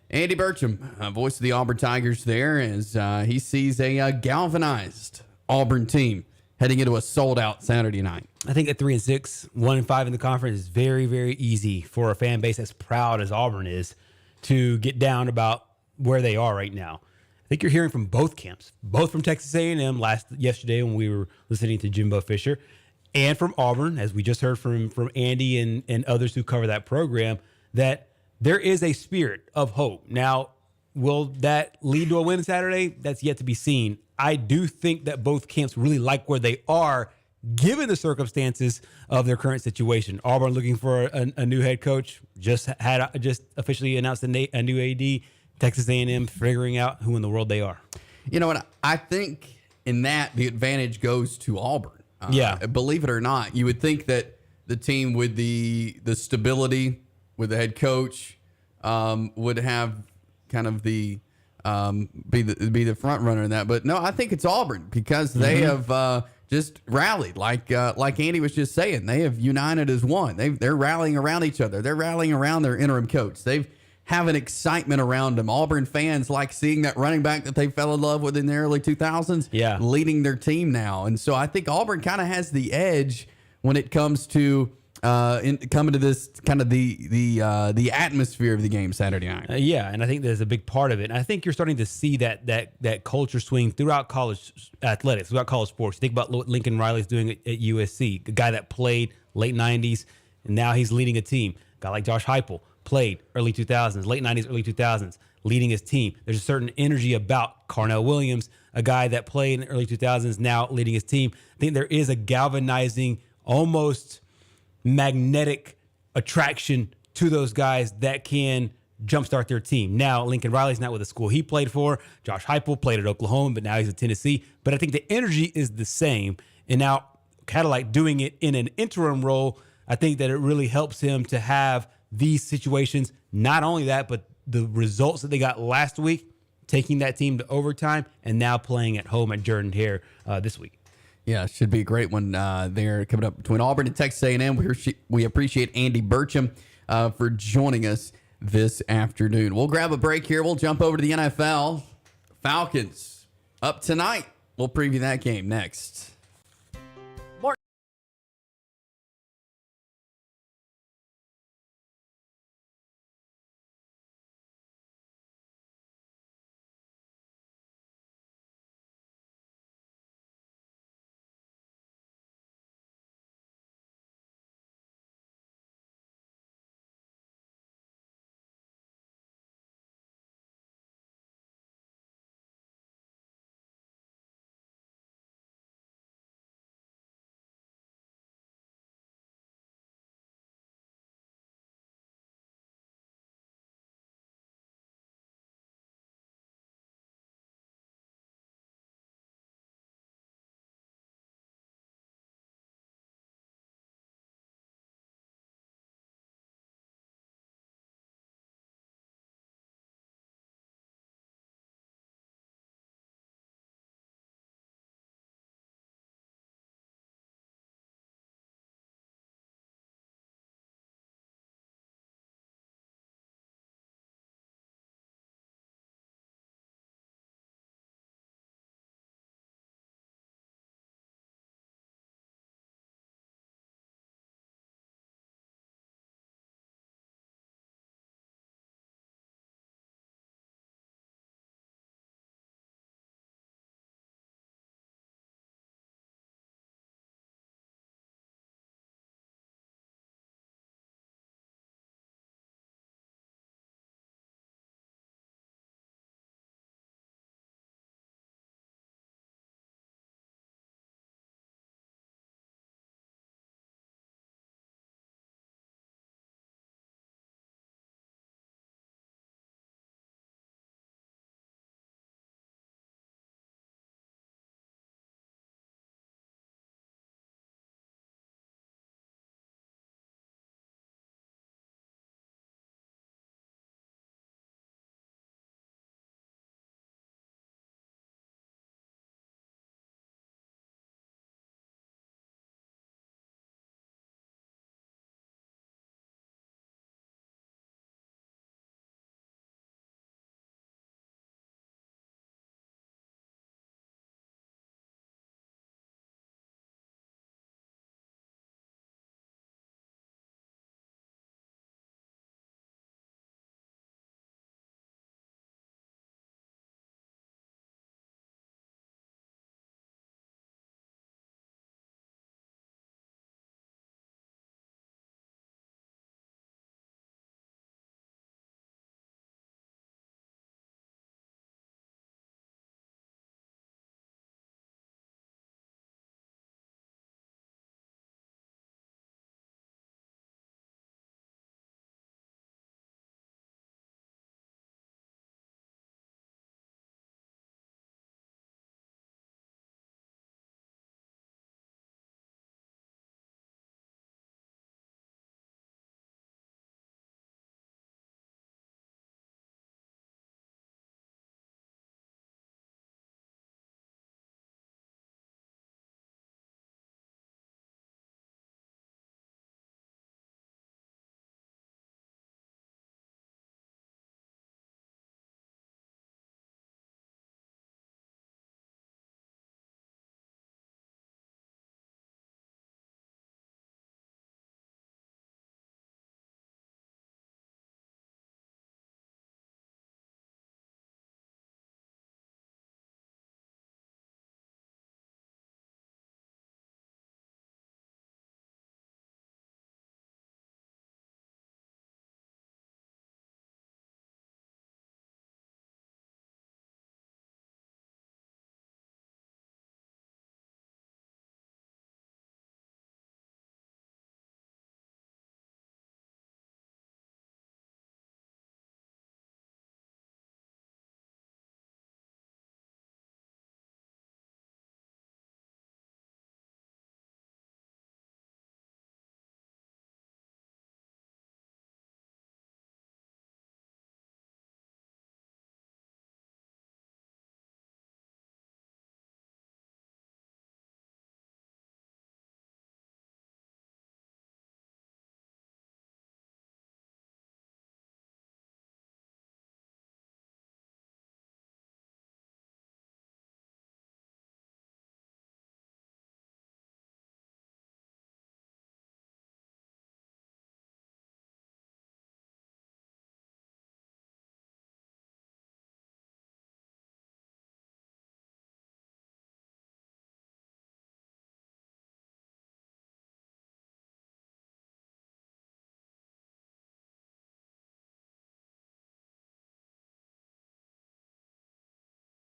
Andy Burcham, voice of the Auburn Tigers there, as he sees a galvanized Auburn team heading into a sold-out Saturday night? I think at 3-6, 1-5 in the conference is very, very easy for a fan base as proud as Auburn is to get down about where they are right now. I think you're hearing from both camps, both from Texas A&M yesterday when we were listening to Jimbo Fisher, and from Auburn, as we just heard from Andy and others who cover that program, that there is a spirit of hope. Now, will that lead to a win Saturday? That's yet to be seen. I do think that both camps really like where they are, given the circumstances of their current situation. Auburn looking for a new head coach, just officially announced a new AD. Texas A&M figuring out who in the world they are. You know what? I think in that the advantage goes to Auburn. Believe it or not, you would think that the team with the stability with the head coach would have kind of be the front runner in that. But no, I think it's Auburn because they have just rallied like Andy was just saying. They have united as one. They're rallying around each other. They're rallying around their interim coach. They've have an excitement around them. Auburn fans like seeing that running back that they fell in love with in the early 2000s leading their team now. And so I think Auburn kind of has the edge when it comes to coming to this kind of the atmosphere of the game Saturday night. And I think there's a big part of it. And I think you're starting to see that culture swing throughout college athletics, throughout college sports. Think about what Lincoln Riley's doing at USC, a guy that played late 90s, and now he's leading a team. A guy like Josh Heupel played early 2000s, late 90s, early 2000s, leading his team. There's a certain energy about Carnell Williams, a guy that played in the early 2000s, now leading his team. I think there is a galvanizing, almost magnetic attraction to those guys that can jumpstart their team. Now, Lincoln Riley's not with the school he played for. Josh Heupel played at Oklahoma, but now he's at Tennessee. But I think the energy is the same. And now, Cadillac doing it in an interim role, I think that it really helps him to have these situations. Not only that, but the results that they got last week, taking that team to overtime and now playing at home at Jordan Hare this week. Yeah, should be a great one there coming up between Auburn and Texas A&M. We appreciate Andy Burcham for joining us this afternoon. We'll grab a break here. We'll jump over to the NFL. Falcons up tonight. We'll preview that game next.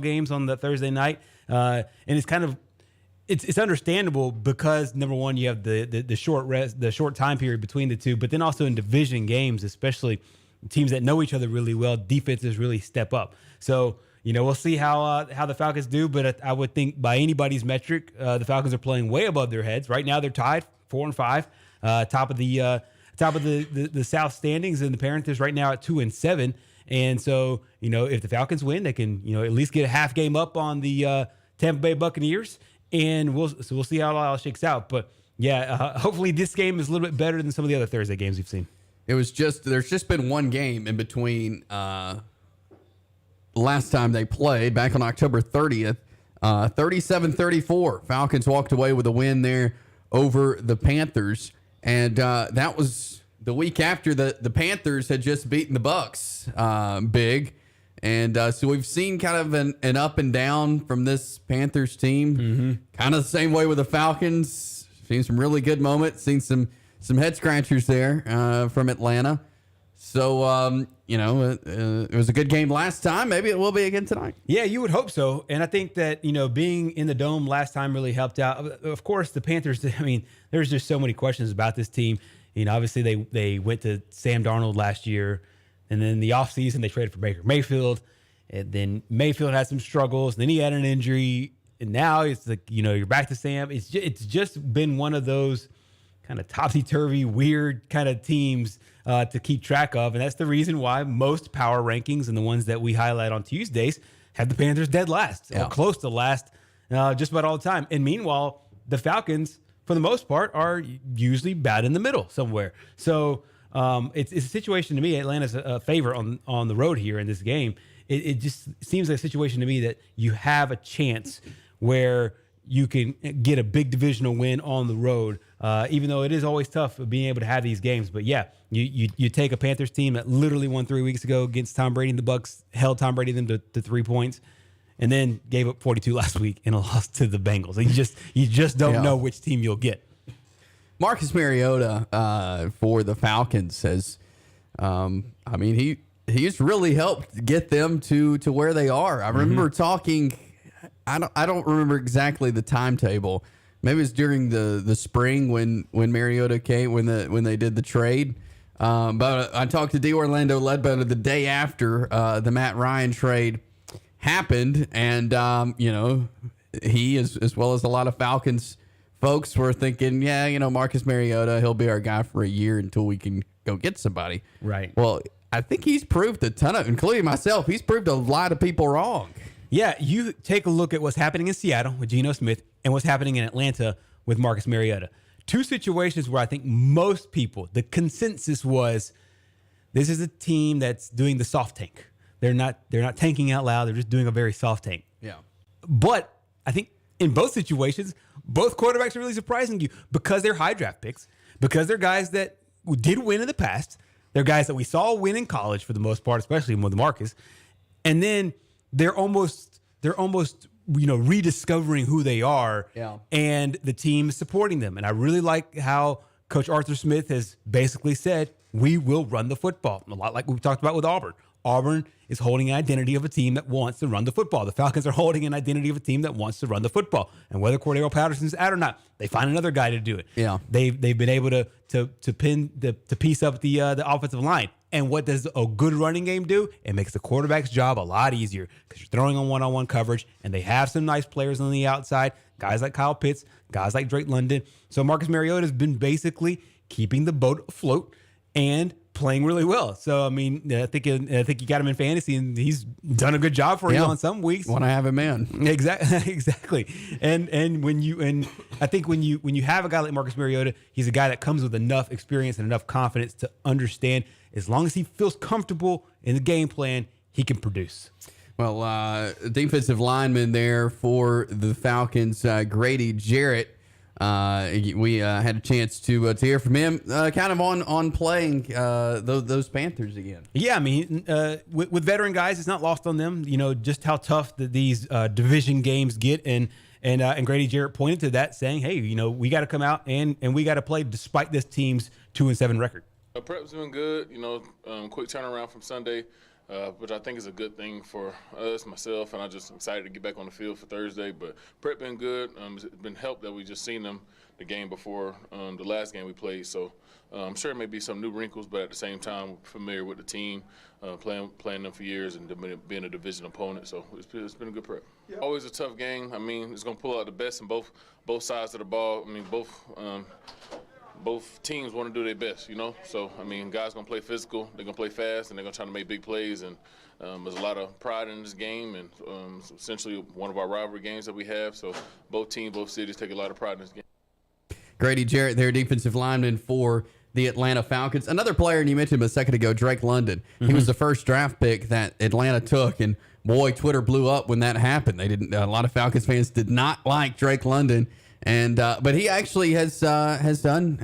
games on the Thursday night. And it's kind of, it's understandable because number one, you have the short rest, the short time period between the two, but then also in division games, especially teams that know each other really well, defenses really step up. So, we'll see how the Falcons do, but I would think by anybody's metric, the Falcons are playing way above their heads. Right now, they're tied 4-5, top of the South standings, and the Panthers right now at 2-7. And so, if the Falcons win, they can, at least get a half game up on the Tampa Bay Buccaneers, and we'll see how it all shakes out. But yeah, hopefully this game is a little bit better than some of the other Thursday games we've seen. There's just been one game in between last time they played back on October 30th, 37-34. Falcons walked away with a win there over the Panthers, and that was the week after the Panthers had just beaten the Bucks big. And so we've seen kind of an up and down from this Panthers team. Mm-hmm. Kind of the same way with the Falcons. Seen some really good moments. Seen some head scratchers there from Atlanta. So, it was a good game last time. Maybe it will be again tonight. Yeah, you would hope so. And I think that, being in the Dome last time really helped out. Of course, the Panthers, there's just so many questions about this team. Obviously they went to Sam Darnold last year. And then in the offseason, they traded for Baker Mayfield. And then Mayfield had some struggles. And then he had an injury. And now it's like, you're back to Sam. It's just been one of those kind of topsy-turvy, weird kind of teams to keep track of. And that's the reason why most power rankings and the ones that we highlight on Tuesdays have the Panthers dead last or close to last just about all the time. And meanwhile, the Falcons, for the most part, are usually bad in the middle somewhere. So it's a situation to me. Atlanta's a favor on the road here in this game. It just seems like a situation to me that you have a chance where you can get a big divisional win on the road, even though it is always tough being able to have these games. But yeah, you take a Panthers team that literally won 3 weeks ago against Tom Brady and the Bucks, held Tom Brady them to 3 points, and then gave up 42 last week in a loss to the Bengals. You just don't know which team you'll get. Marcus Mariota for the Falcons has, he's really helped get them to where they are. I remember talking. I don't remember exactly the timetable. Maybe it was during the spring when Mariota came when they did the trade. But I talked to D. Orlando Ledbetter the day after the Matt Ryan trade happened, and he as well as a lot of Falcons folks were thinking, Marcus Mariota, he'll be our guy for a year until we can go get somebody. Right. Well, I think he's proved a ton of, including myself, he's proved a lot of people wrong. Yeah, you take a look at what's happening in Seattle with Geno Smith and what's happening in Atlanta with Marcus Mariota. Two situations where I think most people, the consensus was, this is a team that's doing the soft tank. They're not tanking out loud. They're just doing a very soft tank. Yeah. But I think in both situations, both quarterbacks are really surprising you because they're high draft picks, because they're guys that did win in the past. They're guys that we saw win in college for the most part, especially with Marcus. And then they're almost rediscovering who they are, and the team is supporting them. And I really like how Coach Arthur Smith has basically said, we will run the football, a lot like we talked about with Auburn. Auburn is holding an identity of a team that wants to run the football. The Falcons are holding an identity of a team that wants to run the football. And whether Cordero Patterson's out or not, they find another guy to do it. Yeah, they've been able to piece up the offensive line. And what does a good running game do? It makes the quarterback's job a lot easier because you're throwing on one-on-one coverage, and they have some nice players on the outside, guys like Kyle Pitts, guys like Drake London. So Marcus Mariota has been basically keeping the boat afloat and playing really well. So I think you got him in fantasy, and he's done a good job for you on some weeks. Want to have him in. Exactly. And I think when you have a guy like Marcus Mariota, he's a guy that comes with enough experience and enough confidence to understand, as long as he feels comfortable in the game plan, he can produce. Well, defensive lineman there for the Falcons, Grady Jarrett. We had a chance to hear from him, kind of on playing those Panthers again. Yeah, with veteran guys, it's not lost on them, just how tough these division games get, and Grady Jarrett pointed to that, saying, "Hey, we got to come out and we got to play despite this team's 2-7 record." Prep's doing good. Quick turnaround from Sunday. which I think is a good thing for us, myself, and I'm just excited to get back on the field for Thursday. But prep been good. It's been helped that we just seen them the game before the last game we played. So I'm sure there may be some new wrinkles, but at the same time, familiar with the team, playing them for years and being a division opponent. So it's been a good prep. Yep. Always a tough game. I mean, it's going to pull out the best in both sides of the ball. I mean, both teams want to do their best, you know. So, I mean, guys going to play physical, they're going to play fast, and they're going to try to make big plays. And there's a lot of pride in this game, and it's essentially one of our rivalry games that we have. So both teams, both cities take a lot of pride in this game. Grady Jarrett, their defensive lineman for the Atlanta Falcons. Another player, and you mentioned him a second ago, Drake London. He was the first draft pick that Atlanta took, and boy, Twitter blew up when that happened. They didn't. A lot of Falcons fans did not like Drake London, and but he actually has done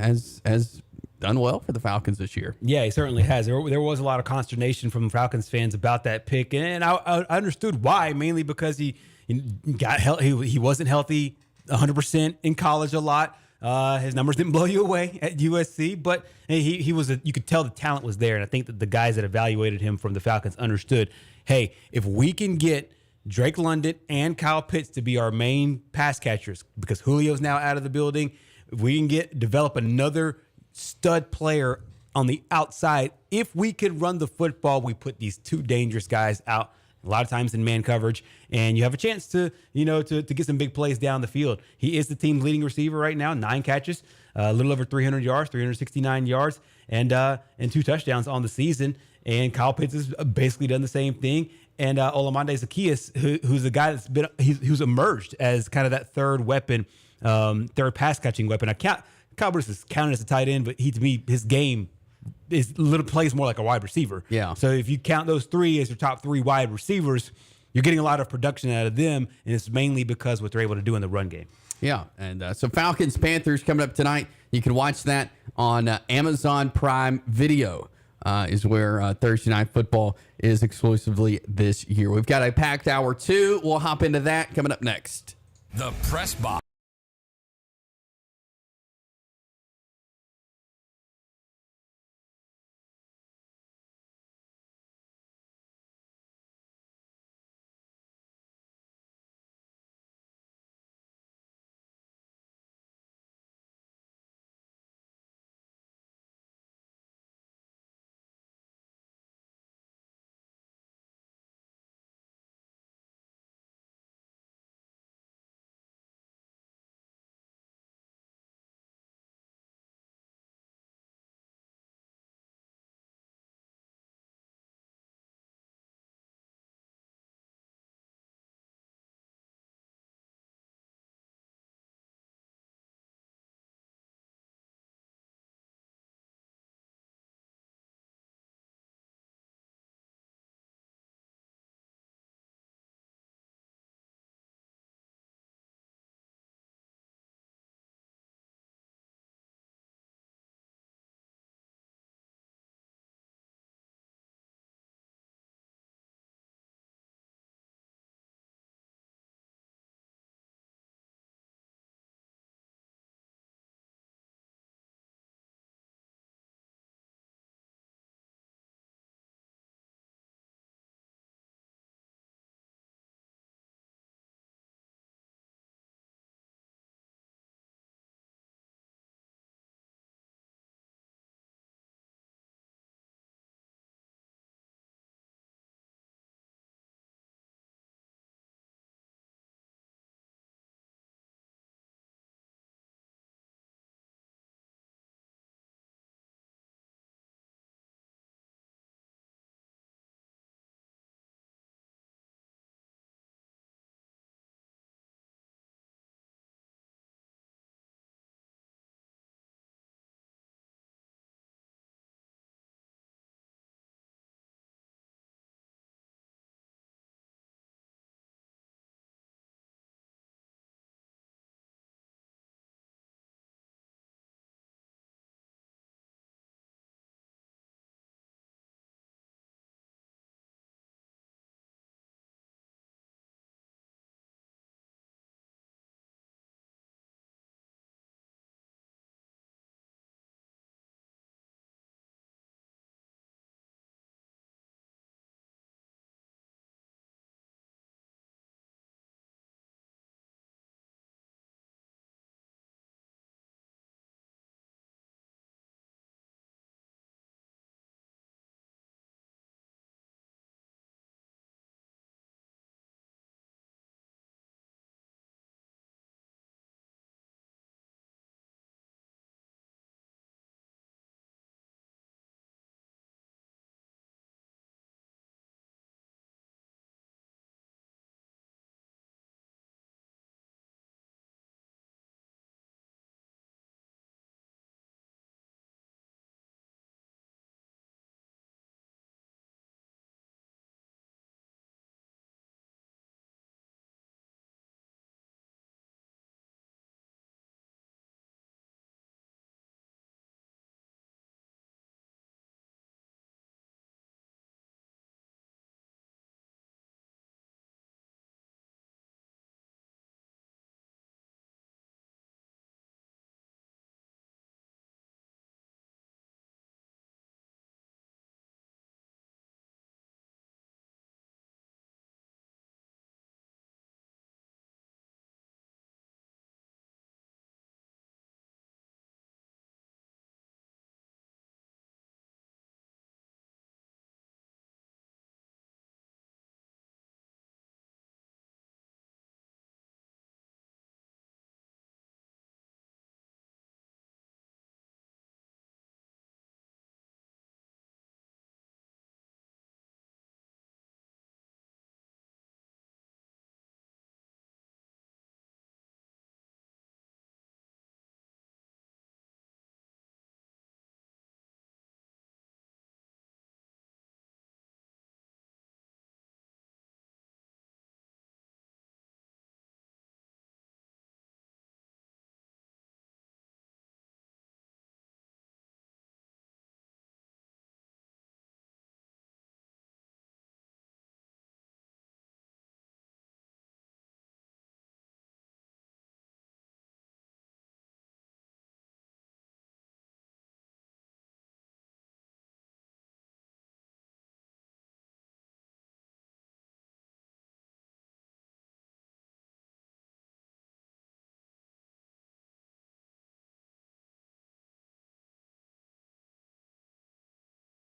well for the Falcons this year. Yeah, he certainly has. There was a lot of consternation from Falcons fans about that pick, and I understood why. Mainly because he wasn't healthy 100% in college a lot. His numbers didn't blow you away at USC, but he was you could tell the talent was there. And I think that the guys that evaluated him from the Falcons understood, hey, if we can get Drake London and Kyle Pitts to be our main pass catchers, because Julio's now out of the building, if we can develop another stud player on the outside, if we could run the football, we put these two dangerous guys out a lot of times in man coverage, and you have a chance to get some big plays down the field. He is the team's leading receiver right now, 9 catches, a little over 300 yards, 369 yards, and 2 touchdowns on the season. And Kyle Pitts has basically done the same thing. And Olamide Zaccheaus, who's the guy who's emerged as kind of that third weapon, third pass catching weapon. Kyle Pitts is counted as a tight end, but to me, his game plays more like a wide receiver. Yeah. So if you count those 3 as your top 3 wide receivers, you're getting a lot of production out of them, and it's mainly because what they're able to do in the run game. Yeah, and so Falcons Panthers coming up tonight. You can watch that on Amazon Prime Video. Is where Thursday Night Football is exclusively this year. We've got a packed hour 2. We'll hop into that coming up next. The Press Box.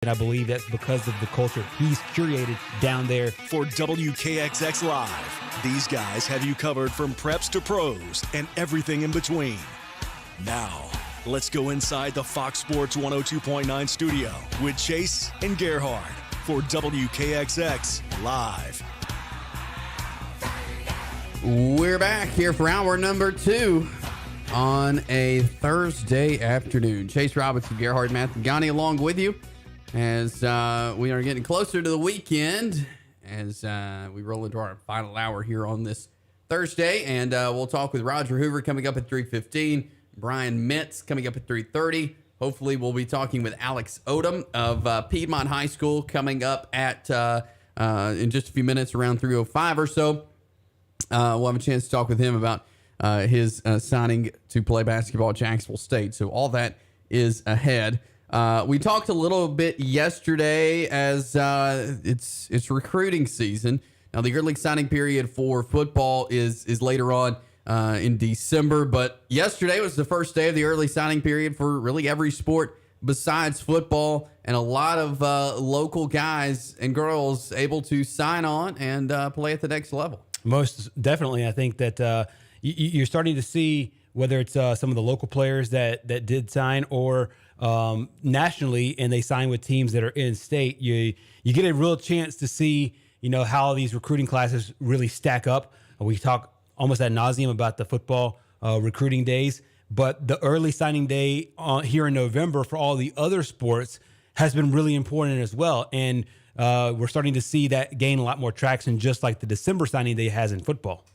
And I believe that's because of the culture he's curated down there. For WKXX Live, these guys have you covered from preps to pros and everything in between. Now, let's go inside the Fox Sports 102.9 studio with Chase and Gerhard for WKXX Live. We're back here for hour number 2 on a Thursday afternoon. Chase Robinson, Gerhard, Mathangani along with you as we are getting closer to the weekend as we roll into our final hour here on this Thursday. And we'll talk with Roger Hoover coming up at 3:15. Brian Mintz coming up at 3:30. Hopefully we'll be talking with Alex Odom of Piedmont High School coming up at in just a few minutes, around 3:05 or so. We'll have a chance to talk with him about his signing to play basketball at Jacksonville State. So all that is ahead. We talked a little bit yesterday as it's recruiting season. Now the early signing period for football is later on in December, but yesterday was the first day of the early signing period for really every sport besides football, and a lot of local guys and girls able to sign on and play at the next level. Most definitely. I think that you're starting to see whether it's some of the local players that did sign or nationally, and they sign with teams that are in state. You get a real chance to see, how these recruiting classes really stack up. We talk almost ad nauseum about the football recruiting days, but the early signing day here in November for all the other sports has been really important as well. And we're starting to see that gain a lot more traction, just like the December signing day has in football.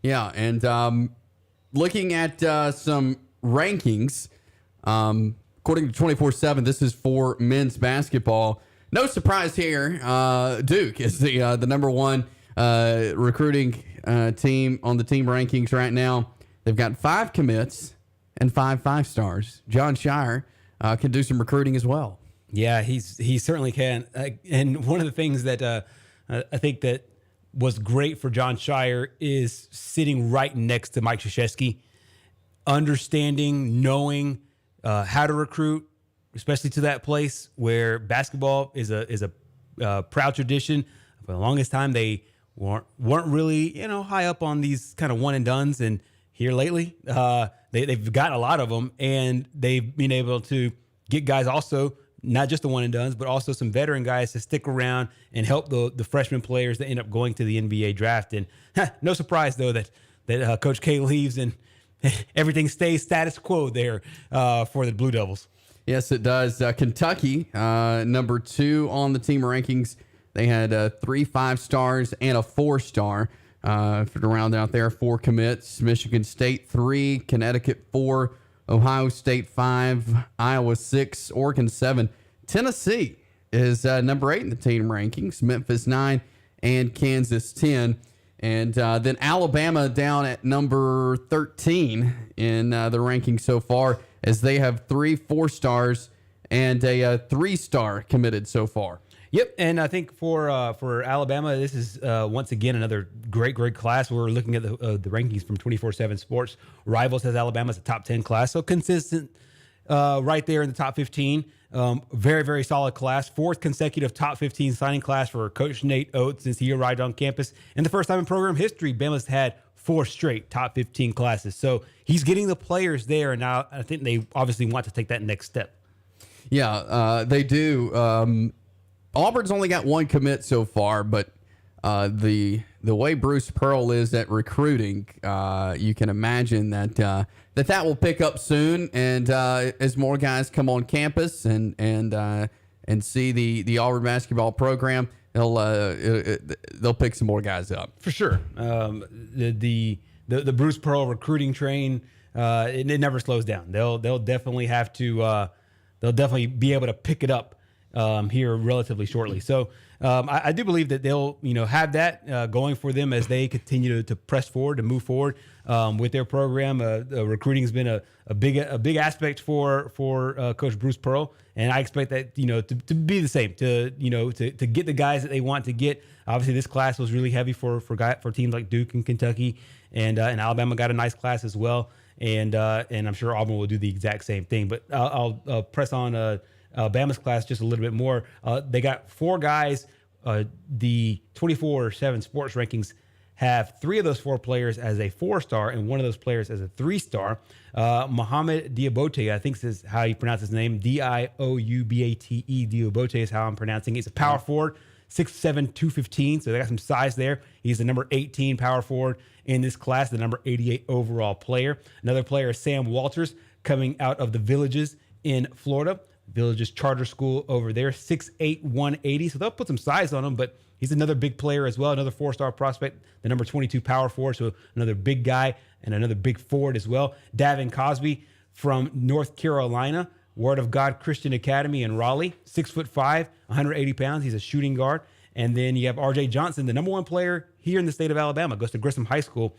Yeah, and looking at some rankings, according to 24/7, this is for men's basketball. No surprise here. Duke is the number one recruiting team on the team rankings right now. They've got 5 commits and 5 5-stars. John Shire can do some recruiting as well. Yeah, he certainly can. And one of the things that I think that was great for John Shire is sitting right next to Mike Krzyzewski, understanding, knowing how to recruit, especially to that place where basketball is a proud tradition. For the longest time, they weren't really high up on these kind of one and dones, and here lately they've gotten a lot of them, and they've been able to get guys also. Not just the one and dones, but also some veteran guys to stick around and help the freshman players that end up going to the NBA draft. And no surprise, though, that Coach K leaves and everything stays status quo there for the Blue Devils. Yes, it does. Kentucky, number 2 on the team rankings. They had 3 5-stars and a 4-star to round out there. 4 commits. Michigan State 3, Connecticut 4. Ohio State 5, Iowa 6, Oregon 7. Tennessee is number 8 in the team rankings, Memphis 9, and Kansas 10. And then Alabama down at number 13 in the rankings so far, as they have 3 4-stars and a 3-star committed so far. Yep, and I think for Alabama, this is once again another great class. We're looking at the rankings from 24/7 Sports. Rivals has Alabama as a top 10 class, so consistent right there in the top 15. Very solid class. 4th consecutive top 15 signing class for Coach Nate Oates since he arrived on campus, and the first time in program history, Bama's had 4 straight top 15 classes. So he's getting the players there, and now I think they obviously want to take that next step. Yeah, they do. Auburn's only got 1 commit so far, but the way Bruce Pearl is at recruiting, you can imagine that will pick up soon. And as more guys come on campus and see the Auburn basketball program, they'll pick some more guys up for sure. The Bruce Pearl recruiting train, it never slows down. They'll definitely have to. They'll definitely be able to pick it up here relatively shortly. So I do believe that they'll have that going for them as they continue to press forward, to move forward with their program. Recruiting has been a big aspect for Coach Bruce Pearl, and I expect that to be the same, to get the guys that they want to get. Obviously, this class was really heavy for teams like Duke and Kentucky, and Alabama got a nice class as well. And I'm sure Auburn will do the exact same thing. But I'll press on Alabama's class just a little bit more. They got 4 guys. The 24/7 sports rankings have 3 of those 4 players as a 4-star and 1 of those players as a 3-star. Mohamed Diabote, I think this is how you pronounce his name. Dioubate. Diabote is how I'm pronouncing it. He's a power forward, 6'7", 215. So they got some size there. He's the number 18 power forward in this class, the number 88 overall player. Another player is Sam Walters, coming out of the Villages in Florida. Villages charter school over there, 6'8", 180. So they'll put some size on him, but he's another big player as well, another 4-star prospect, the number 22 power forward, so another big guy and another big forward as well. Davin Cosby from North Carolina, Word of God Christian Academy in Raleigh, 6'5", 180 pounds. He's a shooting guard. And then you have R.J. Johnson, the number 1 player here in the state of Alabama, goes to Grissom High School.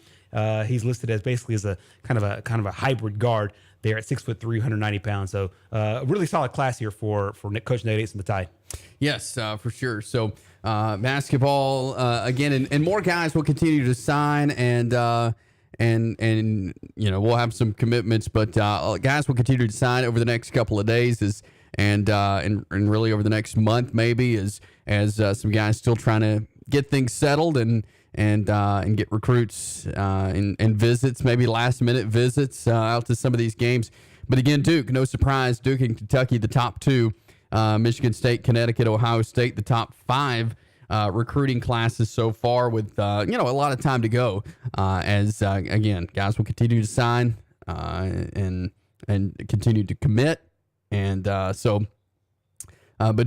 He's listed as basically as a kind of a hybrid guard there at 6'3", 190 pounds. So really solid class here for Coach Nate Yates and the Tide. Yes, for sure. So basketball again, and more guys will continue to sign, and we'll have some commitments, but guys will continue to sign over the next couple of days, and really over the next month maybe, as some guys still trying to get things settled and get recruits and visits, maybe last minute visits out to some of these games. But again, Duke, no surprise, Duke and Kentucky, the top 2. Michigan State, Connecticut, Ohio State, the top 5 recruiting classes so far, with a lot of time to go. Again, guys will continue to sign and continue to commit, but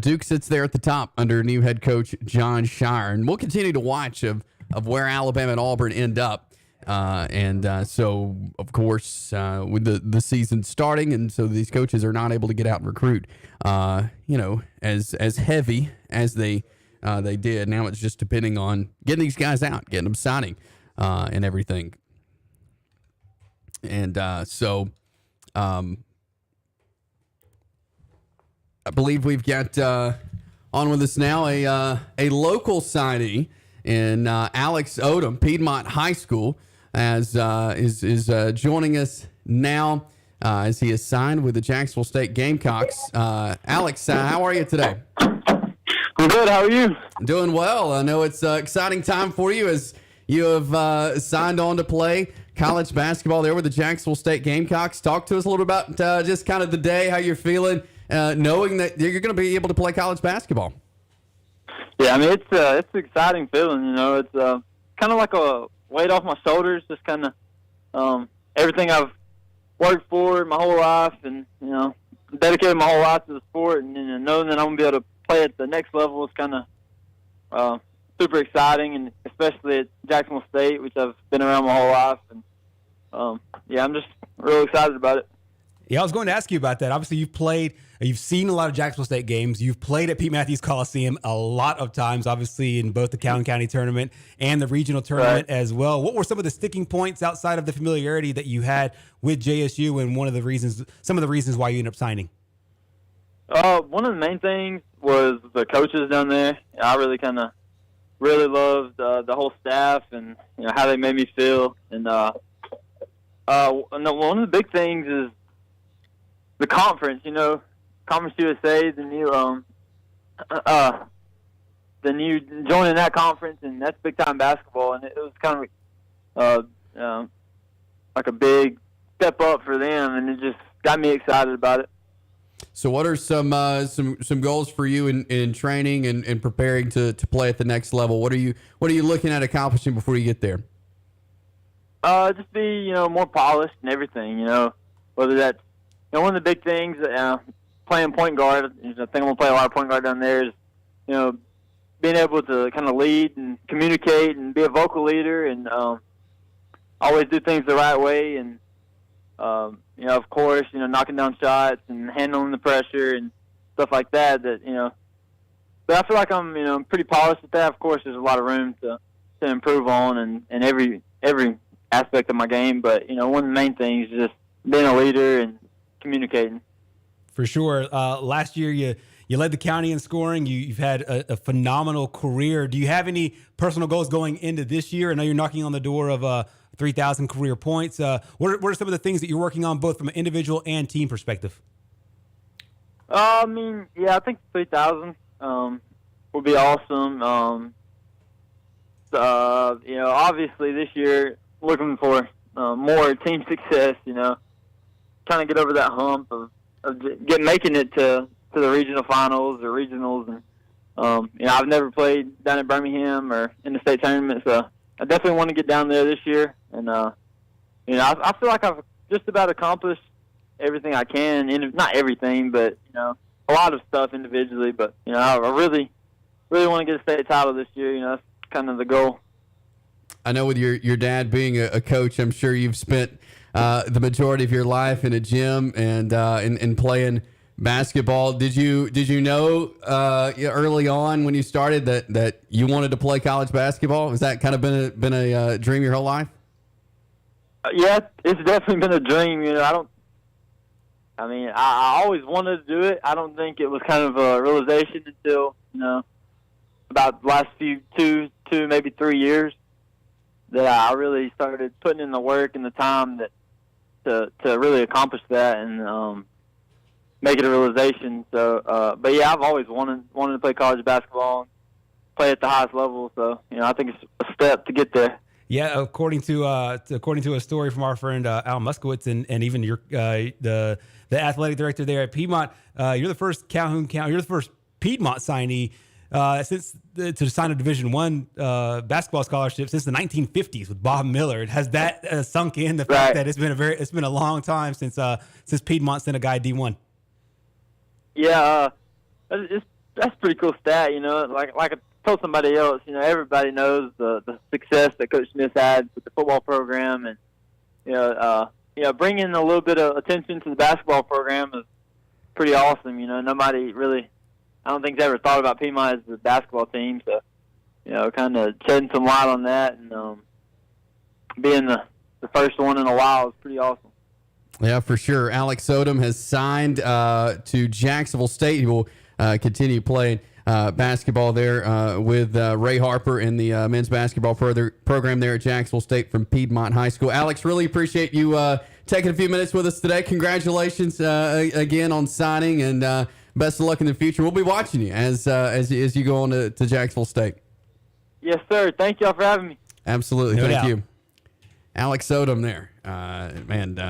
Duke sits there at the top under new head coach John Shire, and we'll continue to watch of where Alabama and Auburn end up. So, of course, with the season starting, and so these coaches are not able to get out and recruit, as heavy as they did. Now it's just depending on getting these guys out, getting them signing, and everything. And I believe we've got on with us now a local signee in Alex Odom, Piedmont High School, as is joining us now as he is signed with the Jacksonville State Gamecocks. Alex, how are you today? I'm good. How are you? Doing well. I know it's an exciting time for you as you have signed on to play college basketball there with the Jacksonville State Gamecocks. Talk to us a little about just kind of the day, how you're feeling, knowing that you're going to be able to play college basketball. Yeah, I mean, it's an exciting feeling. It's kind of like a weight off my shoulders. Just kind of everything I've worked for my whole life, and dedicated my whole life to the sport, and knowing that I'm gonna be able to play at the next level is kind of super exciting, and especially at Jacksonville State, which I've been around my whole life, and I'm just real excited about it. Yeah, I was going to ask you about that. Obviously, you've seen a lot of Jacksonville State games. You've played at Pete Matthews Coliseum a lot of times, obviously, in both the Calhoun County tournament and the regional tournament as well. What were some of the sticking points outside of the familiarity that you had with JSU, and some of the reasons why you ended up signing? One of the main things was the coaches down there. I really loved the whole staff and how they made me feel. And one of the big things is the conference. Conference USA, the new joining that conference, and that's big time basketball. And it was kind of like a big step up for them, and it just got me excited about it. So what are some goals for you in training and preparing to play at the next level? What are you looking at accomplishing before you get there? Just be more polished and everything. Whether that's one of the big things, playing point guard. I think I'm gonna play a lot of point guard down there. Is being able to kind of lead and communicate and be a vocal leader, and always do things the right way, and of course, knocking down shots and handling the pressure and stuff like that. But I feel like I'm pretty polished at that. Of course, there's a lot of room to improve on and every aspect of my game. But one of the main things is just being a leader and communicating. For sure. Last year, you led the county in scoring. You've had a phenomenal career. Do you have any personal goals going into this year? I know you're knocking on the door of 3,000 career points. What are some of the things that you're working on, both from an individual and team perspective? I mean, yeah, I think 3,000 would be awesome. Obviously this year looking for more team success. Trying to get over that hump of making it to the regional finals or regionals, and I've never played down in Birmingham or in the state tournament, so I definitely want to get down there this year. And I feel like I've just about accomplished everything I can, and not everything, but a lot of stuff individually. But I really want to get a state title this year. That's kind of the goal. I know with your dad being a coach, I'm sure you've spent the majority of your life in a gym and in playing basketball. Did you know early on when you started that you wanted to play college basketball? Has that kind of been a dream your whole life? Yeah, it's definitely been a dream. I always wanted to do it. I don't think it was kind of a realization until about the last two maybe 3 years that I really started putting in the work and the time to really accomplish that and make it a realization. So, but yeah, I've always wanted to play college basketball, and play at the highest level. So, I think it's a step to get there. Yeah, according to a story from our friend Al Muskowitz and even your the athletic director there at Piedmont, you're the first Calhoun County, you're the first Piedmont signee to sign a Division I basketball scholarship since the 1950s with Bob Millard. Has that sunk in, the fact that it's been a long time since Piedmont sent a guy D1? Yeah, that's a pretty cool stat. Like I told somebody else, everybody knows the success that Coach Smith had with the football program, and bringing a little bit of attention to the basketball program is pretty awesome. Nobody really, I don't think, has ever thought about Piedmont as a basketball team. So, kind of shedding some light on that and being the first one in a while is pretty awesome. Yeah, for sure. Alex Odom has signed to Jacksonville State. He will continue playing basketball there with Ray Harper in the men's basketball program there at Jacksonville State from Piedmont High School. Alex, really appreciate you taking a few minutes with us today. Congratulations again on signing, and best of luck in the future. We'll be watching you as you go on to Jacksonville State. Yes, sir. Thank y'all for having me. Absolutely. No Thank doubt. you. Alex Odom there,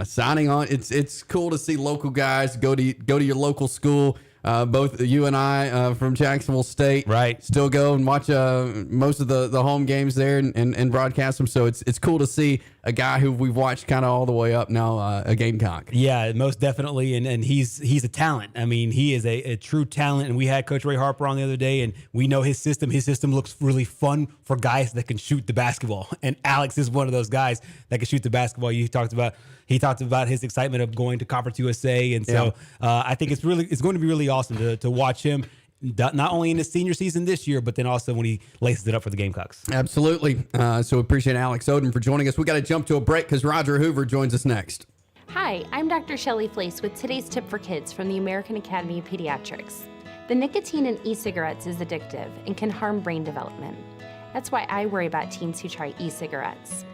signing on. It's cool to see local guys go to your local school. Both you and I from Jacksonville State, right? Still go and watch most of the home games there and broadcast them. So it's cool to see a guy who we've watched kind of all the way up now, a Gamecock. Yeah, most definitely, and he's a talent. I mean, he is a true talent. And we had Coach Ray Harper on the other day, and we know his system. His system looks really fun for guys that can shoot the basketball. And Alex is one of those guys that can shoot the basketball. He talked about his excitement of going to Conference USA, and so I think it's going to be really awesome to watch him, not only in his senior season this year, but then also when he laces it up for the Gamecocks. Absolutely. So appreciate Alex Odom for joining us. We got to jump to a break because Roger Hoover joins us next. Hi, I'm Dr. Shelley Flace with today's tip for kids from the American Academy of Pediatrics. The nicotine in e-cigarettes is addictive and can harm brain development. That's why I worry about teens who try e-cigarettes.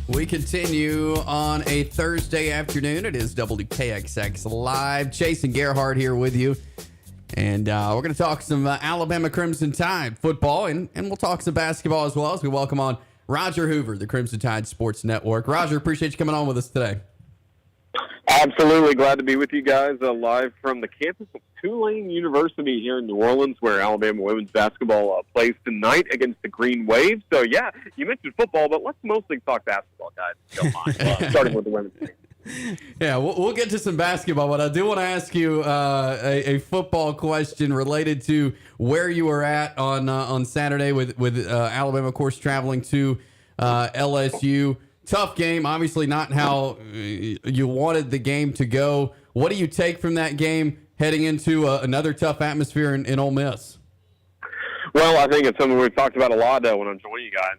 We continue on a Thursday afternoon. It is WKXX Live. Chase and Gerhard here with you. And we're going to talk some Alabama Crimson Tide football, and we'll talk some basketball as well as we welcome on Roger Hoover, the Crimson Tide Sports Network. Roger, appreciate you coming on with us today. Absolutely. Glad to be with you guys live from the campus of Tulane University here in New Orleans, where Alabama women's basketball plays tonight against the Green Wave. So, yeah, you mentioned football, but let's mostly talk basketball, guys. Don't mind. Starting with the women's team. Yeah, we'll get to some basketball, but I do want to ask you a football question related to where you were at on Saturday with Alabama, of course, traveling to LSU. Tough game, obviously not how you wanted the game to go. What do you take from that game heading into another tough atmosphere in Ole Miss? Well, I think it's something we've talked about a lot when I'm joining you guys.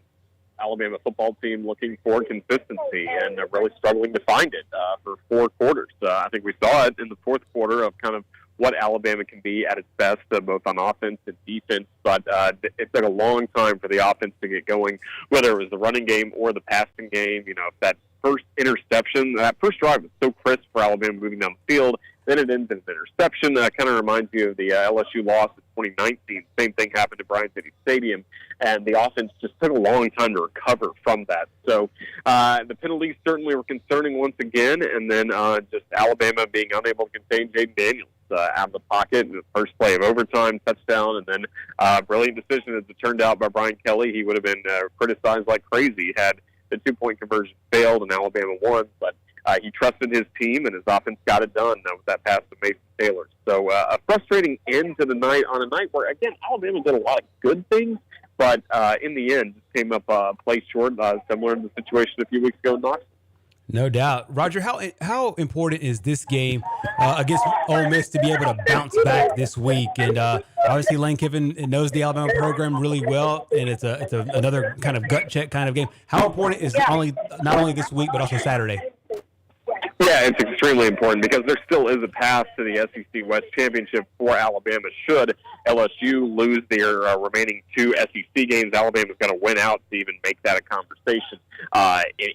Alabama football team looking for consistency, and they're really struggling to find it for 4 quarters. I think we saw it in the fourth quarter of kind of what Alabama can be at its best, both on offense and defense. But it took a long time for the offense to get going, whether it was the running game or the passing game. You know, if that first interception, that first drive was so crisp for Alabama moving down the field, then it ends in an interception. That kind of reminds you of the LSU loss in 2019. Same thing happened at Bryant City Stadium, and the offense just took a long time to recover from that. So the penalties certainly were concerning once again, and then just Alabama being unable to contain Jaden Daniels out of the pocket in the first play of overtime, touchdown, and then brilliant decision as it turned out by Brian Kelly. He would have been criticized like crazy had the 2-point conversion failed and Alabama won, but he trusted his team, and his offense got it done with that pass to Mason Taylor. So a frustrating end to the night on a night where, again, Alabama did a lot of good things, but in the end just came up play short, similar to the situation a few weeks ago in Knoxville. No doubt. Roger, how important is this game against Ole Miss to be able to bounce back this week? And obviously Lane Kiffin knows the Alabama program really well, and it's another kind of gut check kind of game. How important is not only this week but also Saturday? Yeah, it's extremely important because there still is a path to the SEC West Championship for Alabama. Should LSU lose their remaining 2 SEC games, Alabama's going to win out to even make that a conversation.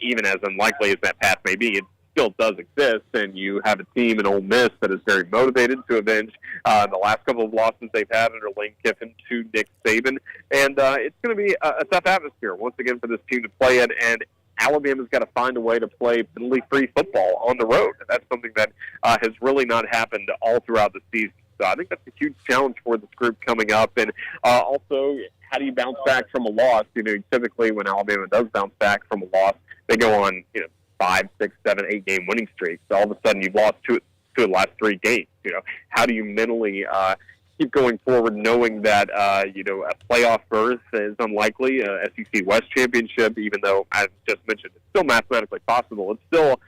Even as unlikely as that path may be, it still does exist, and you have a team in Ole Miss that is very motivated to avenge the last couple of losses they've had under Lane Kiffin to Nick Saban. And it's going to be a tough atmosphere once again for this team to play in, and Alabama's got to find a way to play penalty-free football on the road. And that's something that has really not happened all throughout the season. So I think that's a huge challenge for this group coming up. And also, how do you bounce back from a loss? You know, typically when Alabama does bounce back from a loss, they go on 5, 6, 7, 8 game winning streaks. So all of a sudden you've lost two of the last 3 games. You know, how do you mentally keep going forward knowing that, a playoff berth is unlikely, a SEC West championship, even though, as just mentioned, it's still mathematically possible. It's still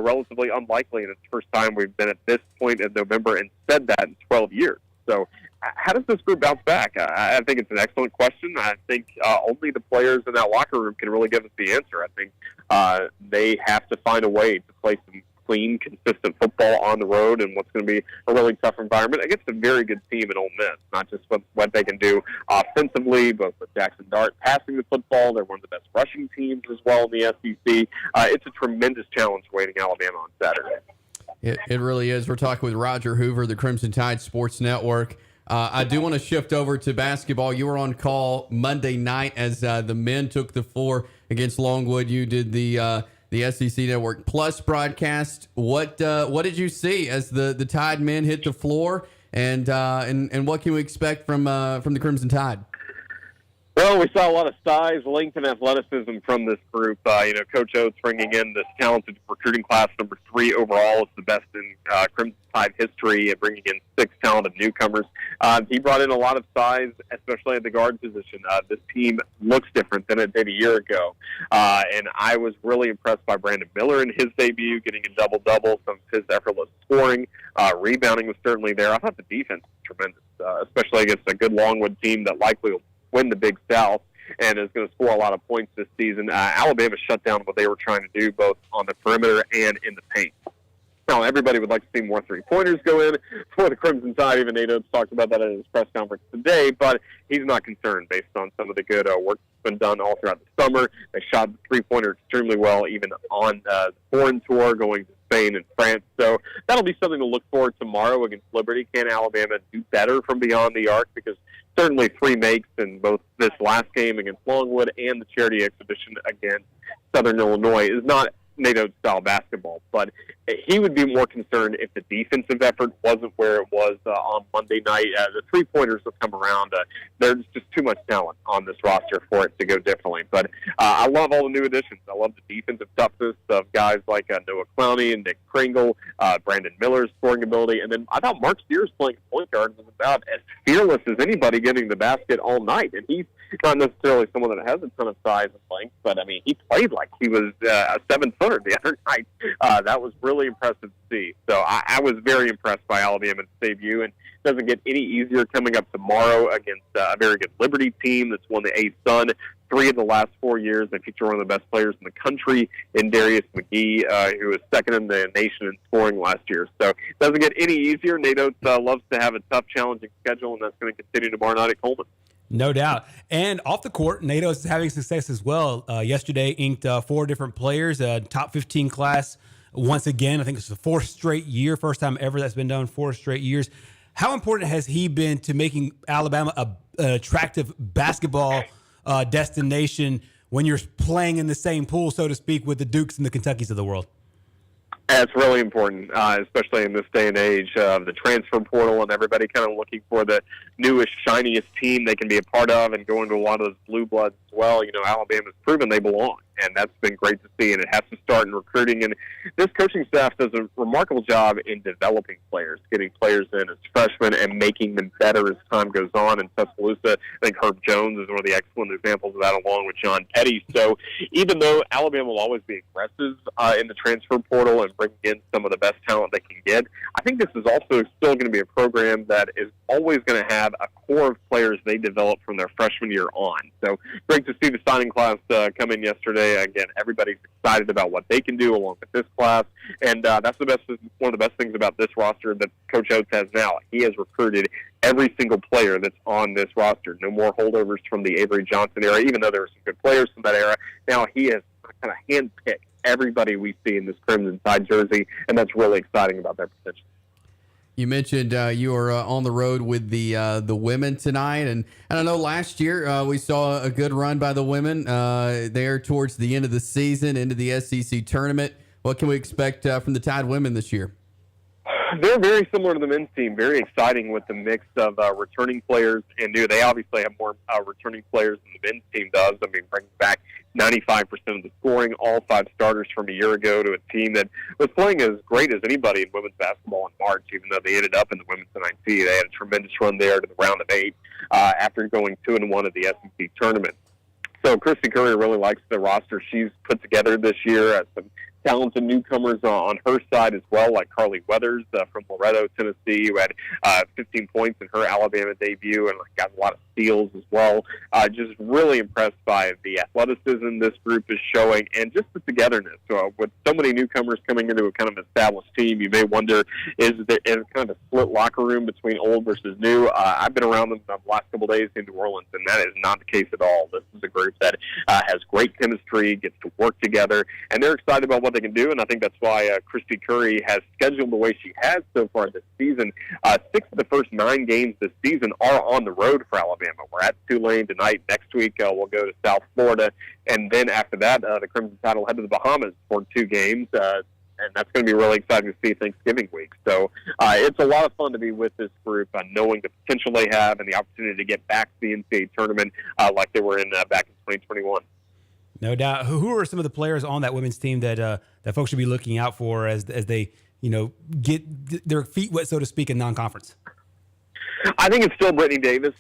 relatively unlikely, and it's the first time we've been at this point in November and said that in 12 years. So how does this group bounce back? I think it's an excellent question. I think only the players in that locker room can really give us the answer. I think they have to find a way to play some clean, consistent football on the road in what's going to be a really tough environment against a very good team in Ole Miss. Not just what they can do offensively, but with Jackson Dart passing the football. They're one of the best rushing teams as well in the SEC. It's a tremendous challenge waiting Alabama on Saturday. It really is. We're talking with Roger Hoover, the Crimson Tide Sports Network. I do want to shift over to basketball. You were on call Monday night as the men took the floor against Longwood. You did the SEC Network Plus broadcast. What did you see as the Tide men hit the floor, and what can we expect from the Crimson Tide? Well, we saw a lot of size, length, and athleticism from this group. Coach Oates bringing in this talented recruiting class, number 3 overall. It's the best in Crimson Tide history, bringing in 6 talented newcomers. He brought in a lot of size, especially at the guard position. This team looks different than it did a year ago. And I was really impressed by Brandon Miller in his debut, getting a double-double, some of his effortless scoring. Rebounding was certainly there. I thought the defense was tremendous, especially against a good Longwood team that likely will win the Big South and is going to score a lot of points this season. Alabama shut down what they were trying to do both on the perimeter and in the paint. Now, everybody would like to see more three-pointers go in for the Crimson Tide. Even Nate Oates talked about that at his press conference today, but he's not concerned based on some of the good work that's been done all throughout the summer. They shot the three-pointer extremely well, even on the foreign tour, going to Spain and France. So that'll be something to look for tomorrow against Liberty. Can Alabama do better from beyond the arc? Because certainly 3 makes in both this last game against Longwood and the charity exhibition against Southern Illinois is not Nate Oates style basketball, but he would be more concerned if the defensive effort wasn't where it was on Monday night. The three-pointers will come around. There's just too much talent on this roster for it to go differently. But I love all the new additions. I love the defensive toughness of guys like Noah Clowney and Nick Kringle, Brandon Miller's scoring ability, and then I thought Mark Steers playing point guard was about as fearless as anybody getting the basket all night, and he's not necessarily someone that has a ton of size and length, but I mean, he played like he was a 7-footer the other night. That was really impressive to see. So I was very impressed by Alabama's debut, and it doesn't get any easier coming up tomorrow against a very good Liberty team that's won the A-Sun 3 of the last 4 years. They feature one of the best players in the country in Darius McGee, who was second in the nation in scoring last year. So it doesn't get any easier. Nate Oates loves to have a tough, challenging schedule, and that's going to continue tomorrow night at Coleman. No doubt. And off the court, Nate Oates is having success as well. Yesterday, inked 4 different players, top 15 class. Once again, I think it's the 4th straight year, first time ever that's been done, 4 straight years. How important has he been to making Alabama an attractive basketball destination when you're playing in the same pool, so to speak, with the Dukes and the Kentuckys of the world? It's really important, especially in this day and age of the transfer portal and everybody kind of looking for the newest, shiniest team they can be a part of and going to a lot of those blue bloods as well. You know, Alabama's proven they belong, and that's been great to see, and it has to start in recruiting. And this coaching staff does a remarkable job in developing players, getting players in as freshmen and making them better as time goes on. In Tuscaloosa, I think Herb Jones is one of the excellent examples of that, along with John Petty. So even though Alabama will always be aggressive in the transfer portal and bringing in some of the best talent they can get, I think this is also still going to be a program that is always going to have a core of players they develop from their freshman year on. So great to see the signing class come in yesterday. Again, everybody's excited about what they can do along with this class, and that's one of the best things about this roster that Coach Oates has now. He has recruited every single player that's on this roster. No more holdovers from the Avery Johnson era, even though there were some good players from that era. Now he has kind of handpicked everybody we see in this Crimson Tide jersey, and that's really exciting about their potential. You mentioned you were on the road with the women tonight, and I know last year we saw a good run by the women there towards the end of the season into the SEC tournament. What can we expect from the Tide women this year? They're very similar to the men's team, very exciting with the mix of returning players, and they obviously have more returning players than the men's team does. I mean, bringing back 95% of the scoring, all 5 starters from a year ago, to a team that was playing as great as anybody in women's basketball in March, even though they ended up in the women's NIT. They had a tremendous run there to the round of 8 after going 2-1 at the SEC tournament. So Christy Curry really likes the roster she's put together this year. Some talented newcomers on her side as well, like Carly Weathers from Loretto, Tennessee, who had 15 points in her Alabama debut and got a lot of steals as well. Just really impressed by the athleticism this group is showing and just the togetherness. So with so many newcomers coming into a kind of established team, you may wonder, is there kind of a split locker room between old versus new? I've been around them the last couple of days in New Orleans, and that is not the case at all. This is a group that has great chemistry, gets to work together, and they're excited about what they can do, and I think that's why Christy Curry has scheduled the way she has so far this season. 6 of the first 9 games this season are on the road for Alabama. We're at Tulane tonight. Next week we'll go to South Florida, and then after that the Crimson Tide will head to the Bahamas for 2 games, and that's going to be really exciting to see Thanksgiving week. So it's a lot of fun to be with this group, knowing the potential they have and the opportunity to get back to the NCAA tournament like they were in back in 2021. No doubt. Who are some of the players on that women's team that folks should be looking out for as they get their feet wet, so to speak, in non-conference? I think it's still Brittany Davis.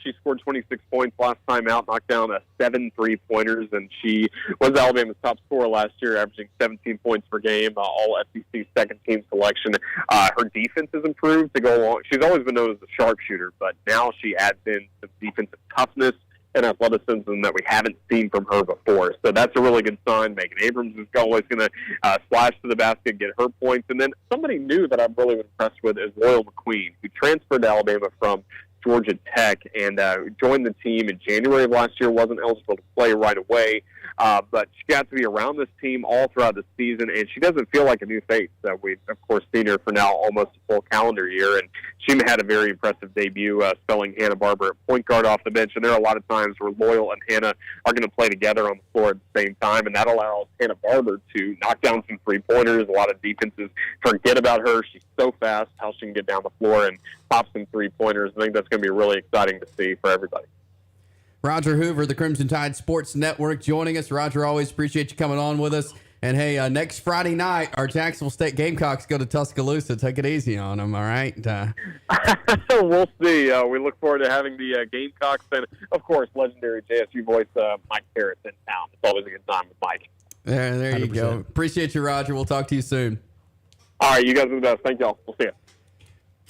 She scored 26 points last time out, knocked down 7 3-pointers, and she was Alabama's top scorer last year, averaging 17 points per game, all SEC second-team selection. Her defense has improved to go along. She's always been known as a sharpshooter, but now she adds in some defensive toughness and athleticism that we haven't seen from her before. So that's a really good sign. Megan Abrams is always going to slash to the basket, get her points. And then somebody new that I'm really impressed with is Loyal McQueen, who transferred to Alabama from Georgia Tech and joined the team in January of last year, wasn't eligible to play right away, but she got to be around this team all throughout the season, and she doesn't feel like a new face. We've, of course, seen her for now almost a full calendar year, and she had a very impressive debut spelling Hannah Barber at point guard off the bench, and there are a lot of times where Loyal and Hannah are going to play together on the floor at the same time, and that allows Hannah Barber to knock down some three-pointers. A lot of defenses forget about her. She's so fast, how she can get down the floor and pop some three-pointers. I think that's going to be really exciting to see for everybody. Roger Hoover, the Crimson Tide Sports Network, joining us. Roger, always appreciate you coming on with us. And, hey, next Friday night, our Jacksonville State Gamecocks go to Tuscaloosa. Take it easy on them, all right? We'll see. We look forward to having the Gamecocks and, of course, legendary JSU voice Mike Harris in town. It's always a good time with Mike. There you 100%. Go. Appreciate you, Roger. We'll talk to you soon. All right, you guys are the best. Thank y'all. We'll see you.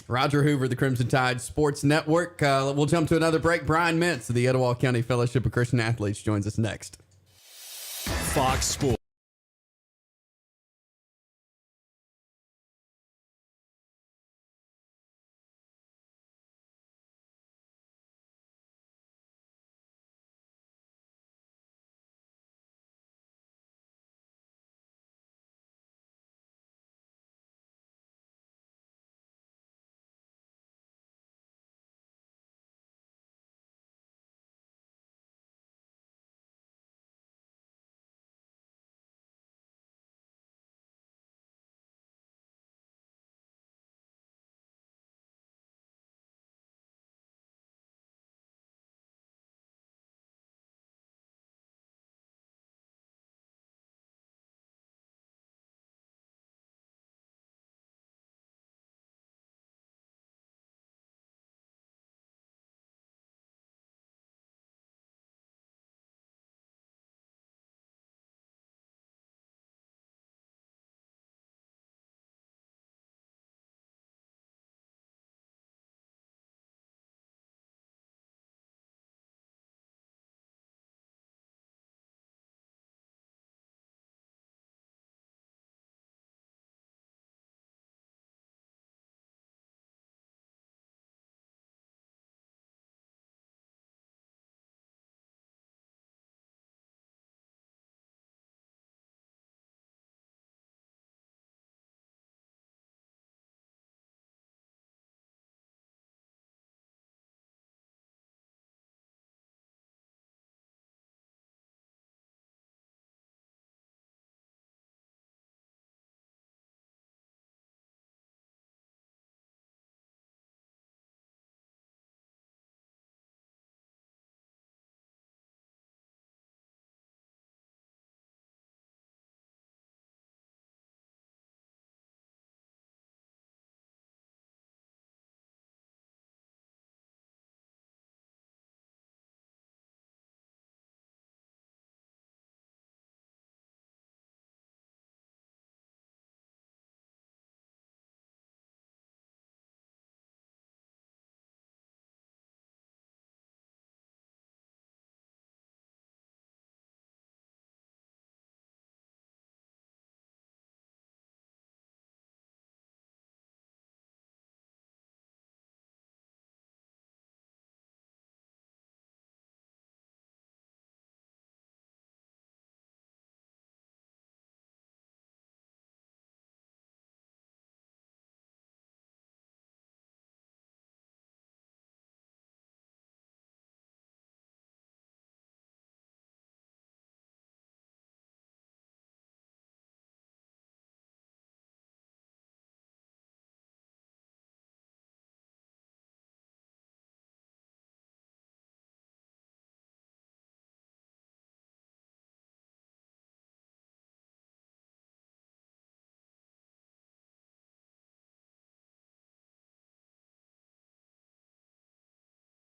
Roger Hoover, the Crimson Tide Sports Network. We'll jump to another break. Brian Mintz of the Etowah County Fellowship of Christian Athletes joins us next. Fox Sports.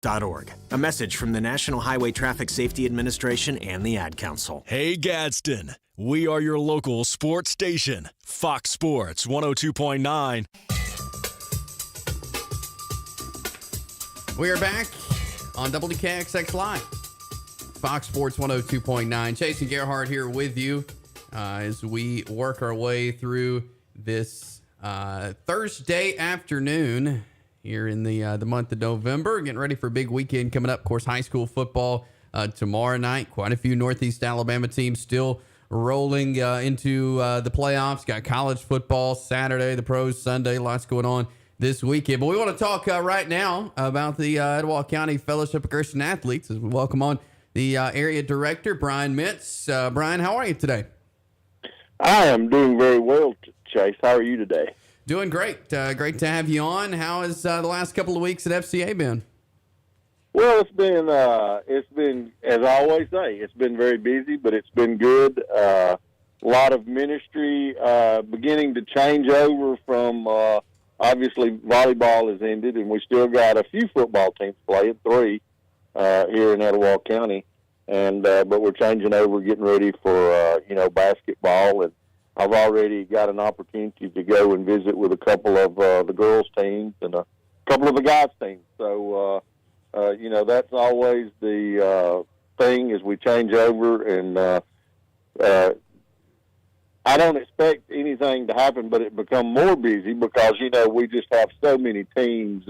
.org. A message from the National Highway Traffic Safety Administration and the Ad Council. Hey, Gadsden. We are your local sports station. Fox Sports 102.9. We are back on WKXX Live. Fox Sports 102.9. Chase and Gerhard here with you as we work our way through this Thursday afternoon here in the month of November. Getting ready for a big weekend coming up. Of course, high school football tomorrow night. Quite a few Northeast Alabama teams still rolling into the playoffs. Got college football Saturday, the pros Sunday. Lots going on this weekend. But we want to talk right now about the Etowah County Fellowship of Christian Athletes as we welcome on the area director, Brian Mintz. Brian, how are you today? I am doing very well, Chase. How are you today? Doing great. Great to have you on. How has the last couple of weeks at FCA been? Well, it's been, as I always say, it's been very busy, but it's been good. A lot of ministry beginning to change over from, obviously, volleyball has ended, and we still got a few football teams playing, 3 here in Etowah County, and but we're changing over, getting ready for, basketball, and I've already got an opportunity to go and visit with a couple of the girls' teams and a couple of the guys' teams. So, that's always the thing as we change over, and I don't expect anything to happen, but it become more busy because, we just have so many teams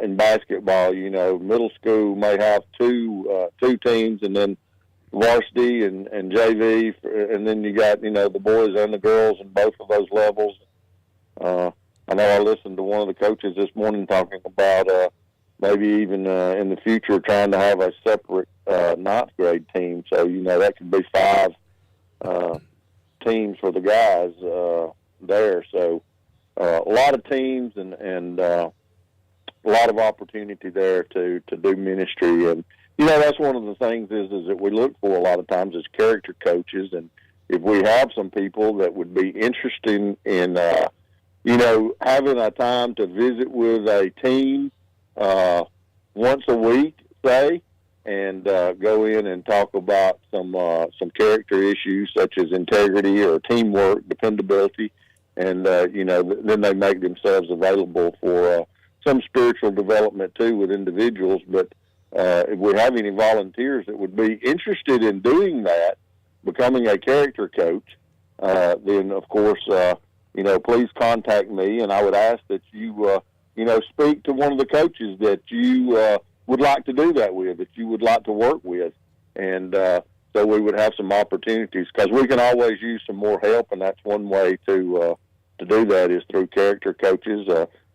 in basketball. Middle school may have two teams, and then varsity and JV, and then you got, the boys and the girls in both of those levels. I know I listened to one of the coaches this morning talking about maybe even in the future trying to have a separate ninth grade team. So, that could be 5 teams for the guys there. So a lot of teams and a lot of opportunity there to do ministry. And, that's one of the things is that we look for a lot of times as character coaches. And if we have some people that would be interested in, having a time to visit with a team once a week, say, and go in and talk about some character issues such as integrity or teamwork, dependability, and then they make themselves available for some spiritual development too with individuals. But if we have any volunteers that would be interested in doing that, becoming a character coach, then of course please contact me, and I would ask that you speak to one of the coaches that you would like to do that with, that you would like to work with. And so we would have some opportunities because we can always use some more help, and that's one way to do that is through character coaches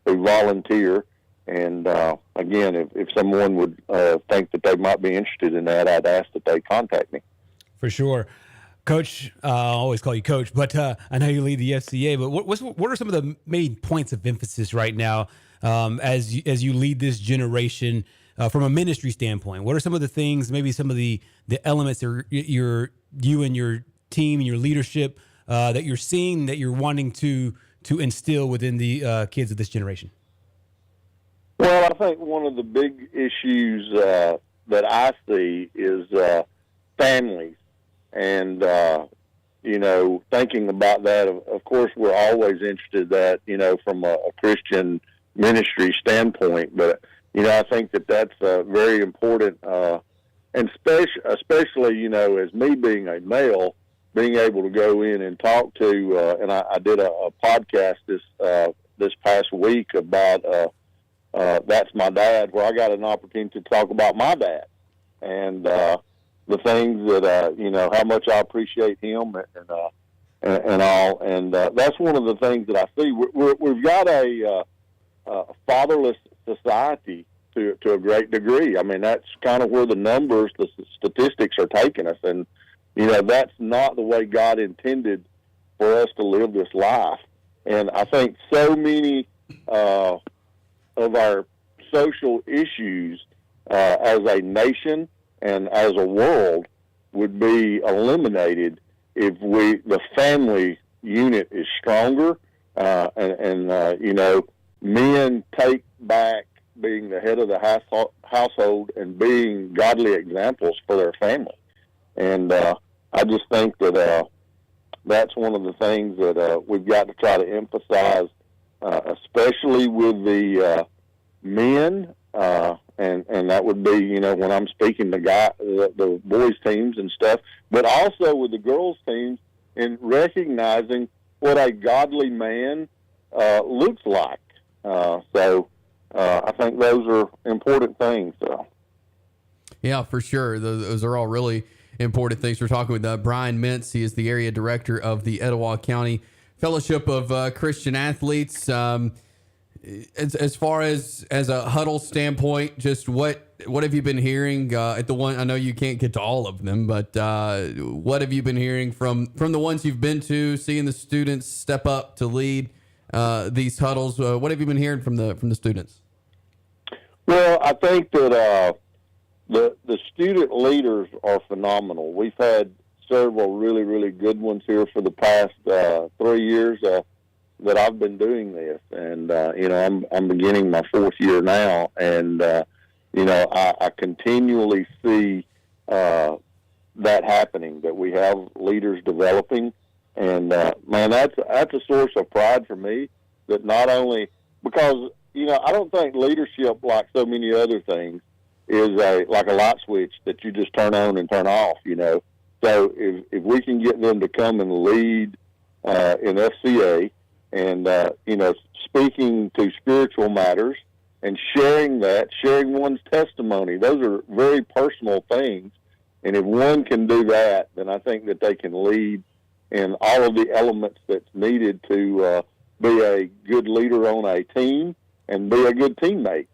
who volunteer. And again, if someone would think that they might be interested in that, I'd ask that they contact me. For sure. Coach, I always call you Coach, but I know you lead the FCA. But what are some of the main points of emphasis right now as you lead this generation from a ministry standpoint? What are some of the things, maybe some of the elements that you and your team and your leadership that you're seeing that you're wanting to instill within the kids of this generation? Well, I think one of the big issues that I see is families. And, thinking about that, of course, we're always interested that, from a Christian ministry standpoint. But, I think that that's very important. And especially, as me being a male, being able to go in and talk to, and I did a podcast this past week about That's My Dad, where I got an opportunity to talk about my dad. And, the things that how much I appreciate him and all, and that's one of the things that I see. We've got a fatherless society to a great degree. I mean, that's kind of where the numbers, the statistics are taking us, and that's not the way God intended for us to live this life. And I think so many of our social issues as a nation and as a world would be eliminated if the family unit is stronger, and men take back being the head of the household and being godly examples for their family. And I just think that that's one of the things that we've got to try to emphasize, especially with the men, and that would be, when I'm speaking to the boys teams and stuff, but also with the girls teams in recognizing what a godly man looks like. So I think those are important things. So. Yeah, for sure. Those are all really important things. We're talking with Brian Mintz. He is the area director of the Etowah County Fellowship of Christian Athletes. As far as a huddle standpoint, just what have you been hearing at the one? I know you can't get to all of them, but what have you been hearing from the ones you've been to, seeing the students step up to lead these huddles? What have you been hearing from the students? Well, I think that the student leaders are phenomenal. We've had several really, really good ones here for the past 3 years that I've been doing this, and I'm beginning my 4th year now, and I continually see that happening, that we have leaders developing, and man, that's a source of pride for me. That not only because I don't think leadership, like so many other things, is like a light switch that you just turn on and turn off. So if we can get them to come and lead in FCA, and speaking to spiritual matters and sharing one's testimony, those are very personal things. And if one can do that, then I think that they can lead in all of the elements that's needed to be a good leader on a team and be a good teammate.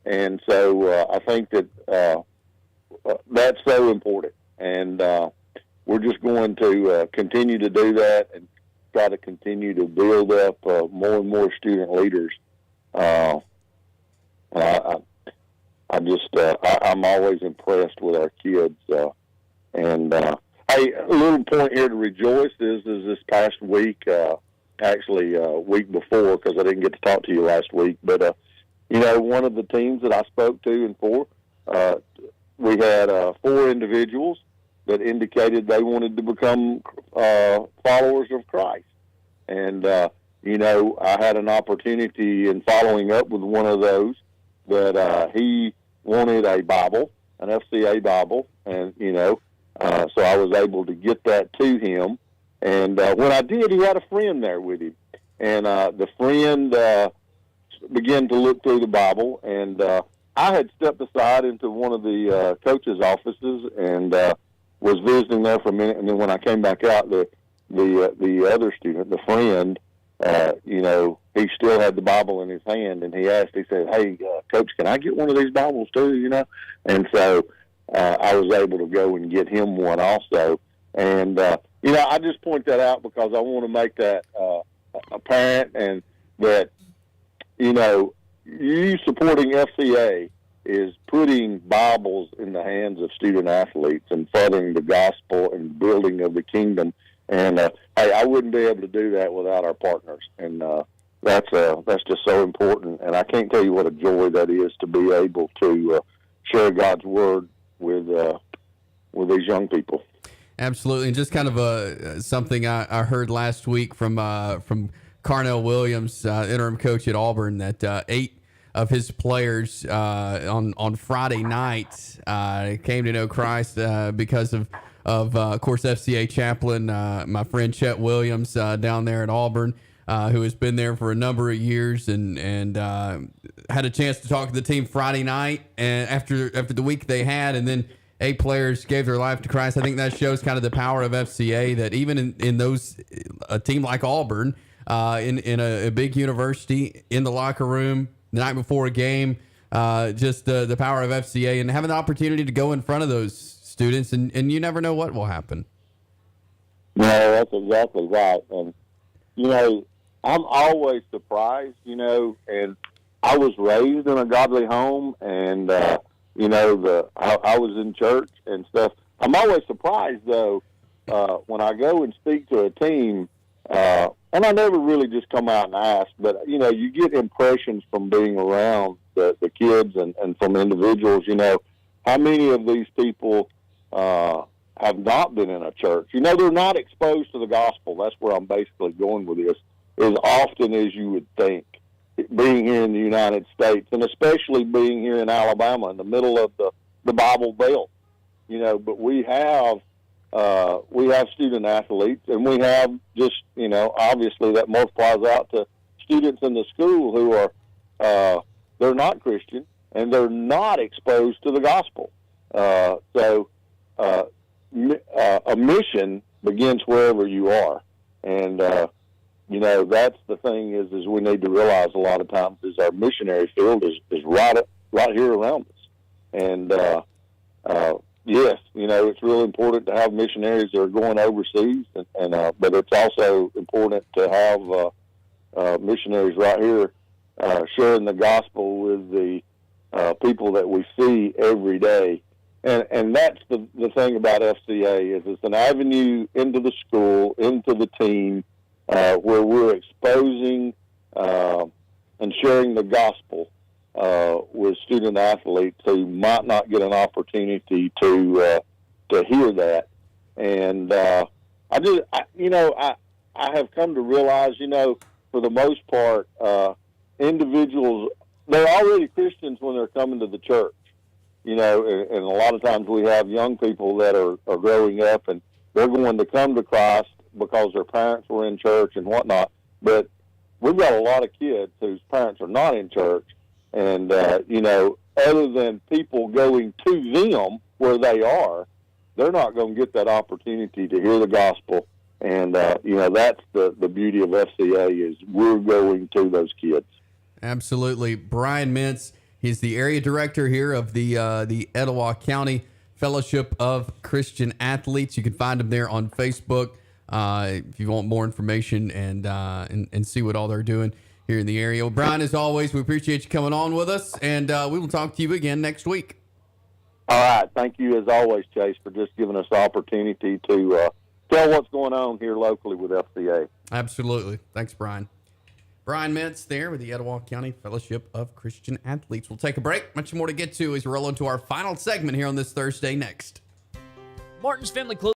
And so I think that that's so important. And we're just going to continue to do that and try to continue to build up more and more student leaders. I'm always impressed with our kids. Hey, a little point here to rejoice is this past week, actually week before, because I didn't get to talk to you last week, but one of the teams that I spoke to and for, we had 4 individuals that indicated they wanted to become followers of Christ. And, I had an opportunity in following up with one of those that he wanted a Bible, an FCA Bible, and, so I was able to get that to him. And when I did, he had a friend there with him. And the friend began to look through the Bible, and I had stepped aside into one of the coach's offices and was visiting there for a minute. And then when I came back out, the other student, the friend, he still had the Bible in his hand, and he said, "Hey, Coach, can I get one of these Bibles too?" And so I was able to go and get him one also. And I just point that out because I want to make that apparent, and that you supporting FCA is putting Bibles in the hands of student athletes and furthering the gospel and building of the kingdom. And I wouldn't be able to do that without our partners. And that's just so important. And I can't tell you what a joy that is to be able to share God's word with these young people. Absolutely, and just kind of something I heard last week from Carnell Williams, interim coach at Auburn, that 8 of his players on Friday night came to know Christ because of course, FCA chaplain, my friend Chet Williams down there at Auburn, who has been there for a number of years, and had a chance to talk to the team Friday night, and after the week they had, and then 8 players gave their life to Christ. I think that shows kind of the power of FCA, that even in those, a team like Auburn, in a big university, in the locker room the night before a game, just the power of FCA and having the opportunity to go in front of those students, and you never know what will happen. No, that's exactly right. And I'm always surprised, and I was raised in a godly home, and I was in church and stuff. I'm always surprised though when I go and speak to a team, and I never really just come out and ask, but you get impressions from being around the kids and from individuals. How many of these people have not been in a church? They're not exposed to the gospel. That's where I'm basically going with this, as often as you would think. being here in the United States, and especially being here in Alabama, in the middle of the Bible Belt. But we have student athletes, and we have just, obviously that multiplies out to students in the school who are, they're not Christian, and they're not exposed to the gospel. So a mission begins wherever you are. And, that's the thing is we need to realize a lot of times is our missionary field is right here around us. And, yes, it's really important to have missionaries that are going overseas, but it's also important to have missionaries right here sharing the gospel with the people that we see every day. And that's the thing about FCA is it's an avenue into the school, into the team, where we're exposing and sharing the gospel with student athletes who might not get an opportunity to hear that. And I have come to realize, for the most part, individuals, they're already Christians when they're coming to the church. And a lot of times we have young people that are growing up and they're going to come to Christ because their parents were in church and whatnot. But we've got a lot of kids whose parents are not in church. And, other than people going to them where they are, they're not going to get that opportunity to hear the gospel. And, that's the beauty of FCA is we're going to those kids. Absolutely. Brian Mintz, he's the area director here of the Etowah County Fellowship of Christian Athletes. You can find him there on Facebook if you want more information and see what all they're doing here in the area. Well, Brian, as always, we appreciate you coming on with us, and we will talk to you again next week. All right. Thank you, as always, Chase, for just giving us the opportunity to tell what's going on here locally with FCA. Absolutely. Thanks, Brian. Brian Mintz there with the Etowah County Fellowship of Christian Athletes. We'll take a break. Much more to get to as we roll into our final segment here on this Thursday next. Martin's Family Clothes.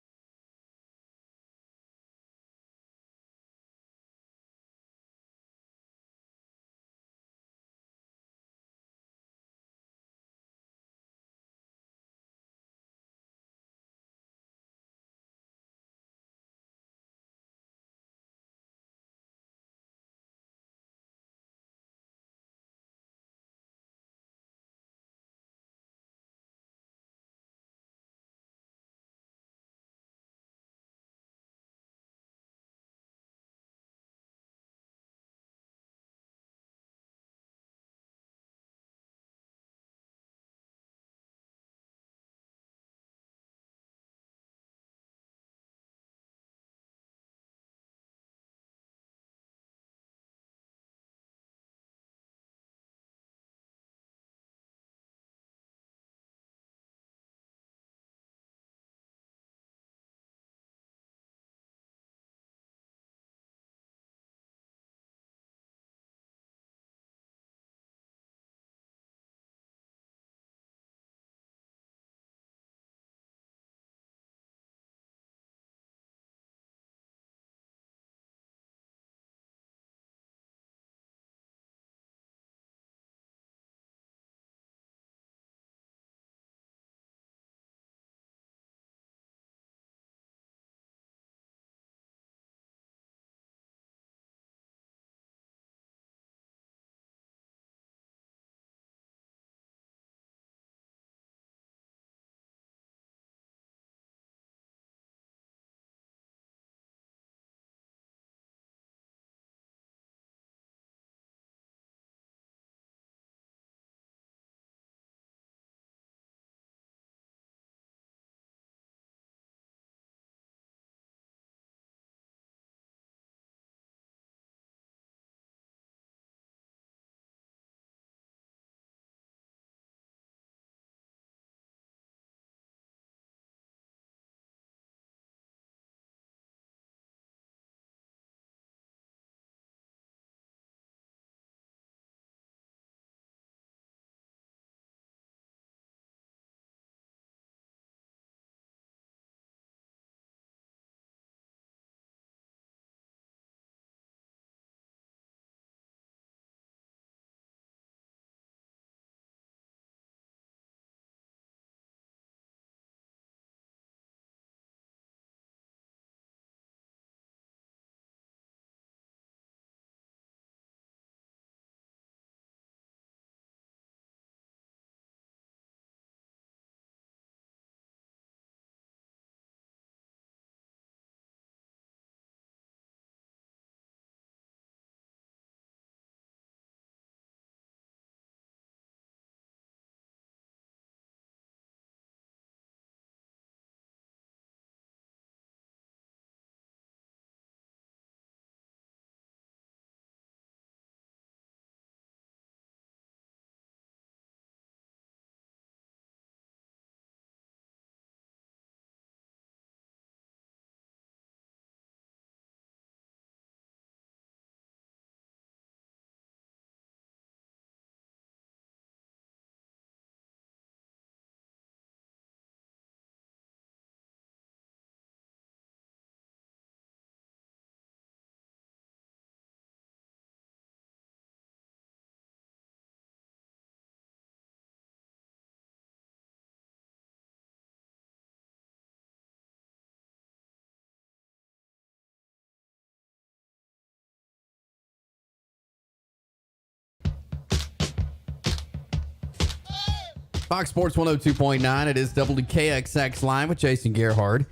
Fox Sports 102.9. It is WKXX Live with Jason Gerhard.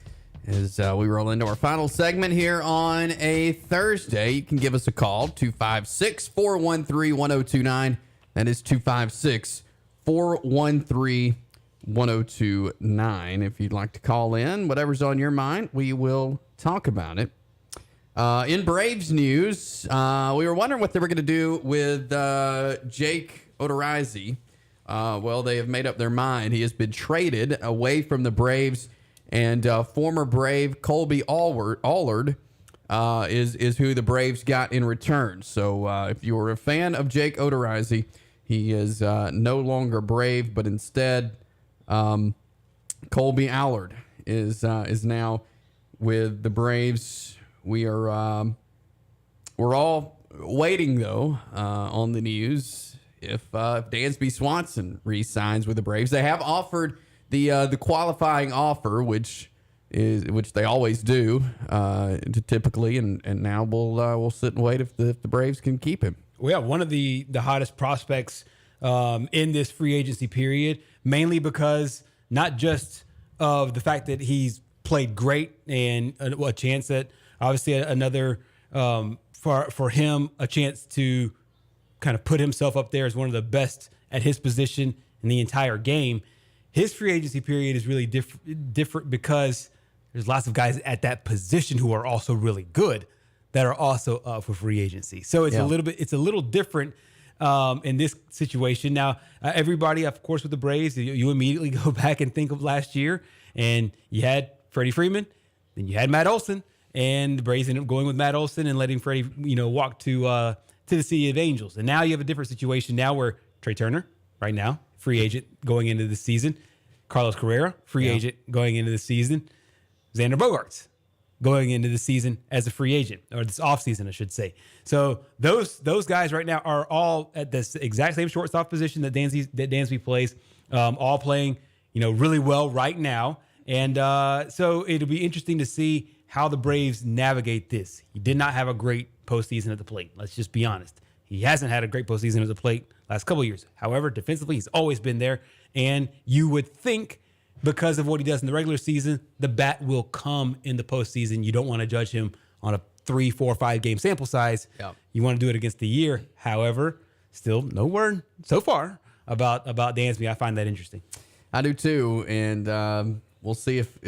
As we roll into our final segment here on a Thursday, you can give us a call, 256-413-1029. That is 256-413-1029. If you'd like to call in, whatever's on your mind, we will talk about it. In Braves news, we were wondering what they were going to do with Jake Odorizzi. Well, they have made up their mind. He has been traded away from the Braves, and former Brave Colby Allard is who the Braves got in return. So if you were a fan of Jake Odorizzi, he is no longer Brave, but instead Colby Allard is now with the Braves. We're all waiting though on the news if Dansby Swanson re-signs with the Braves. They have offered the qualifying offer, which they always do typically, and now we'll sit and wait if the Braves can keep him. Well, yeah, one of the hottest prospects in this free agency period, mainly because not just of the fact that he's played great and a chance at obviously another for him a chance to kind of put himself up there as one of the best at his position in the entire game. His free agency period is really different because there's lots of guys at that position who are also really good that are also up for free agency. So it's a little different in this situation. Now, everybody, of course, with the Braves, you immediately go back and think of last year, and you had Freddie Freeman, then you had Matt Olson, and the Braves ended up going with Matt Olson and letting Freddie, walk to the City of Angels. And now you have a different situation now where Trey Turner, right now, free agent going into the season. Carlos Carrera, free agent going into the season. Xander Bogaerts going into the season as a free agent, or this offseason, I should say. So those guys right now are all at this exact same shortstop position that Dansby plays, all playing, really well right now. And so it'll be interesting to see how the Braves navigate this. He did not have a great postseason at the plate. Let's just be honest. He hasn't had a great postseason at the plate last couple of years. However, defensively, he's always been there. And you would think because of what he does in the regular season, the bat will come in the postseason. You don't want to judge him on a 3, 4, 5 game sample size. Yep. You want to do it against the year. However, still no word so far about Dansby. I find that interesting. I do too. And we'll see if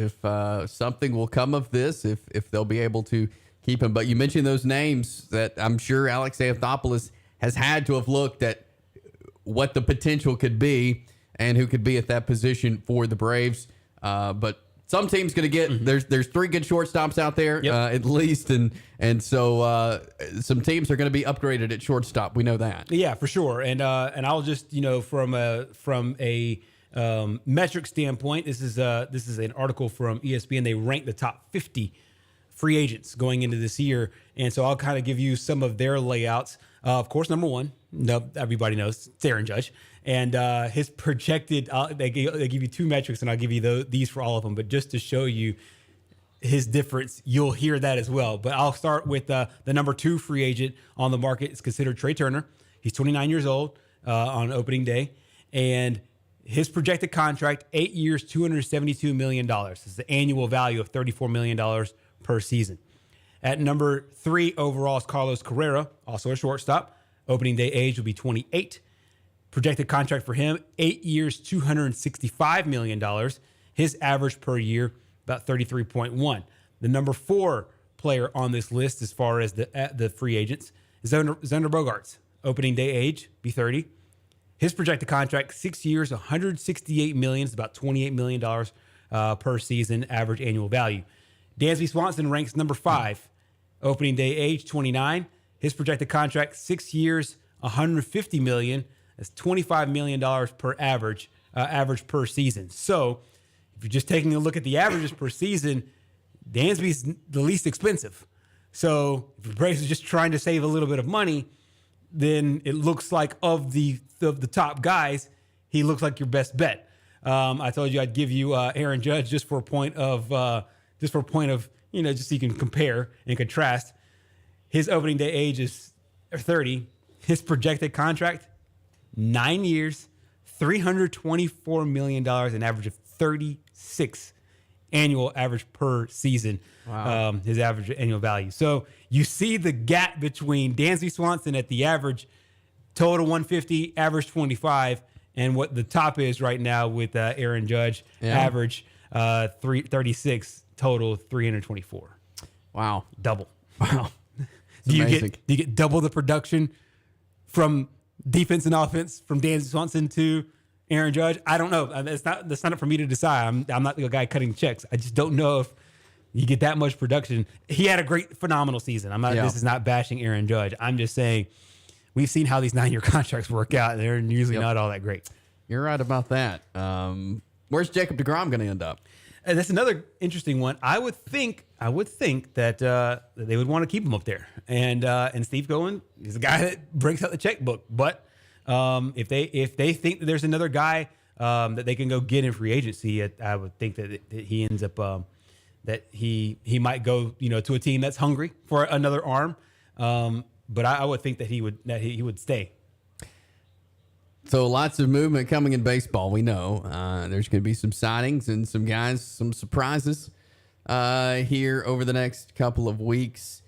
something will come of this, if they'll be able to keep him. But you mentioned those names that I'm sure Alex Anthopoulos has had to have looked at what the potential could be and who could be at that position for the Braves. But some team's going to get there's 3 good shortstops out there at least, and so some teams are going to be upgraded at shortstop. We know that. Yeah, for sure. And I'll just from a metric standpoint, this is an article from ESPN. They rank the top 50 free agents going into this year, and so I'll kind of give you some of their layouts. Of course, number one, everybody knows, it's Aaron Judge. And his projected, they give you 2 metrics, and I'll give you these for all of them. But just to show you his difference, you'll hear that as well. But I'll start with the number 2 free agent on the market. It's considered Trey Turner. He's 29 years old on opening day. And his projected contract, 8 years, $272 million. This is the annual value of $34 million per season. At number 3 overall is Carlos Carrera, also a shortstop. Opening day age will be 28. Projected contract for him, 8 years, $265 million. His average per year, about 33.1. The number 4 player on this list as far as the free agents is Xander Bogaerts. Opening day age, be 30. His projected contract, 6 years, $168 million. It's about $28 million per season, average annual value. Dansby Swanson ranks number 5. Opening day age, 29. His projected contract, 6 years, $150 million. That's $25 million per average per season. So if you're just taking a look at the averages per season, Dansby's the least expensive. So if the Braves are just trying to save a little bit of money, then it looks like of the top guys, he looks like your best bet. I told you I'd give you Aaron Judge just for a point of just so you can compare and contrast. His opening day age is 30. His projected contract, 9 years, $324 million, an average of 36 annual average per season. Wow. His average annual value. So you see the gap between Dansby Swanson at the average total 150, average 25, and what the top is right now with Aaron Judge, average 336, total 324. Wow. Double. Wow. Do you get double the production from defense and offense from Dansby Swanson to Aaron Judge? I don't know. That's not up for me to decide. I'm not the guy cutting checks. I just don't know if you get that much production. He had a phenomenal season. This is not bashing Aaron Judge. I'm just saying we've seen how these 9-year contracts work out, and they're usually not all that great. You're right about that. Where's Jacob deGrom going to end up? And that's another interesting one. I would think that they would want to keep him up there. And Steve Cohen is a guy that breaks out the checkbook. But if they think that there's another guy that they can go get in free agency, I would think that he ends up that he might go to a team that's hungry for another arm. But I would think that he would stay. So lots of movement coming in baseball. We know there's going to be some signings and some surprises here over the next couple of weeks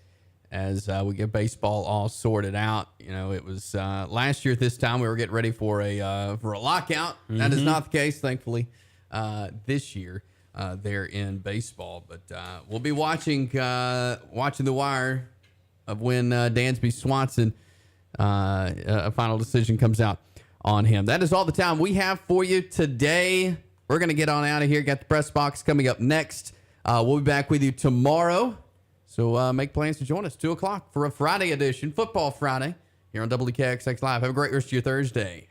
as we get baseball all sorted out. It was last year at this time we were getting ready for a lockout. Mm-hmm. That is not the case, thankfully, this year there in baseball. But we'll be watching the wire of when Dansby Swanson a final decision comes out on him. That is all the time we have for you today. We're going to get on out of here. Got the press box coming up next. We'll be back with you tomorrow. So make plans to join us 2:00 for a Friday edition, Football Friday, here on WKXX Live. Have a great rest of your Thursday.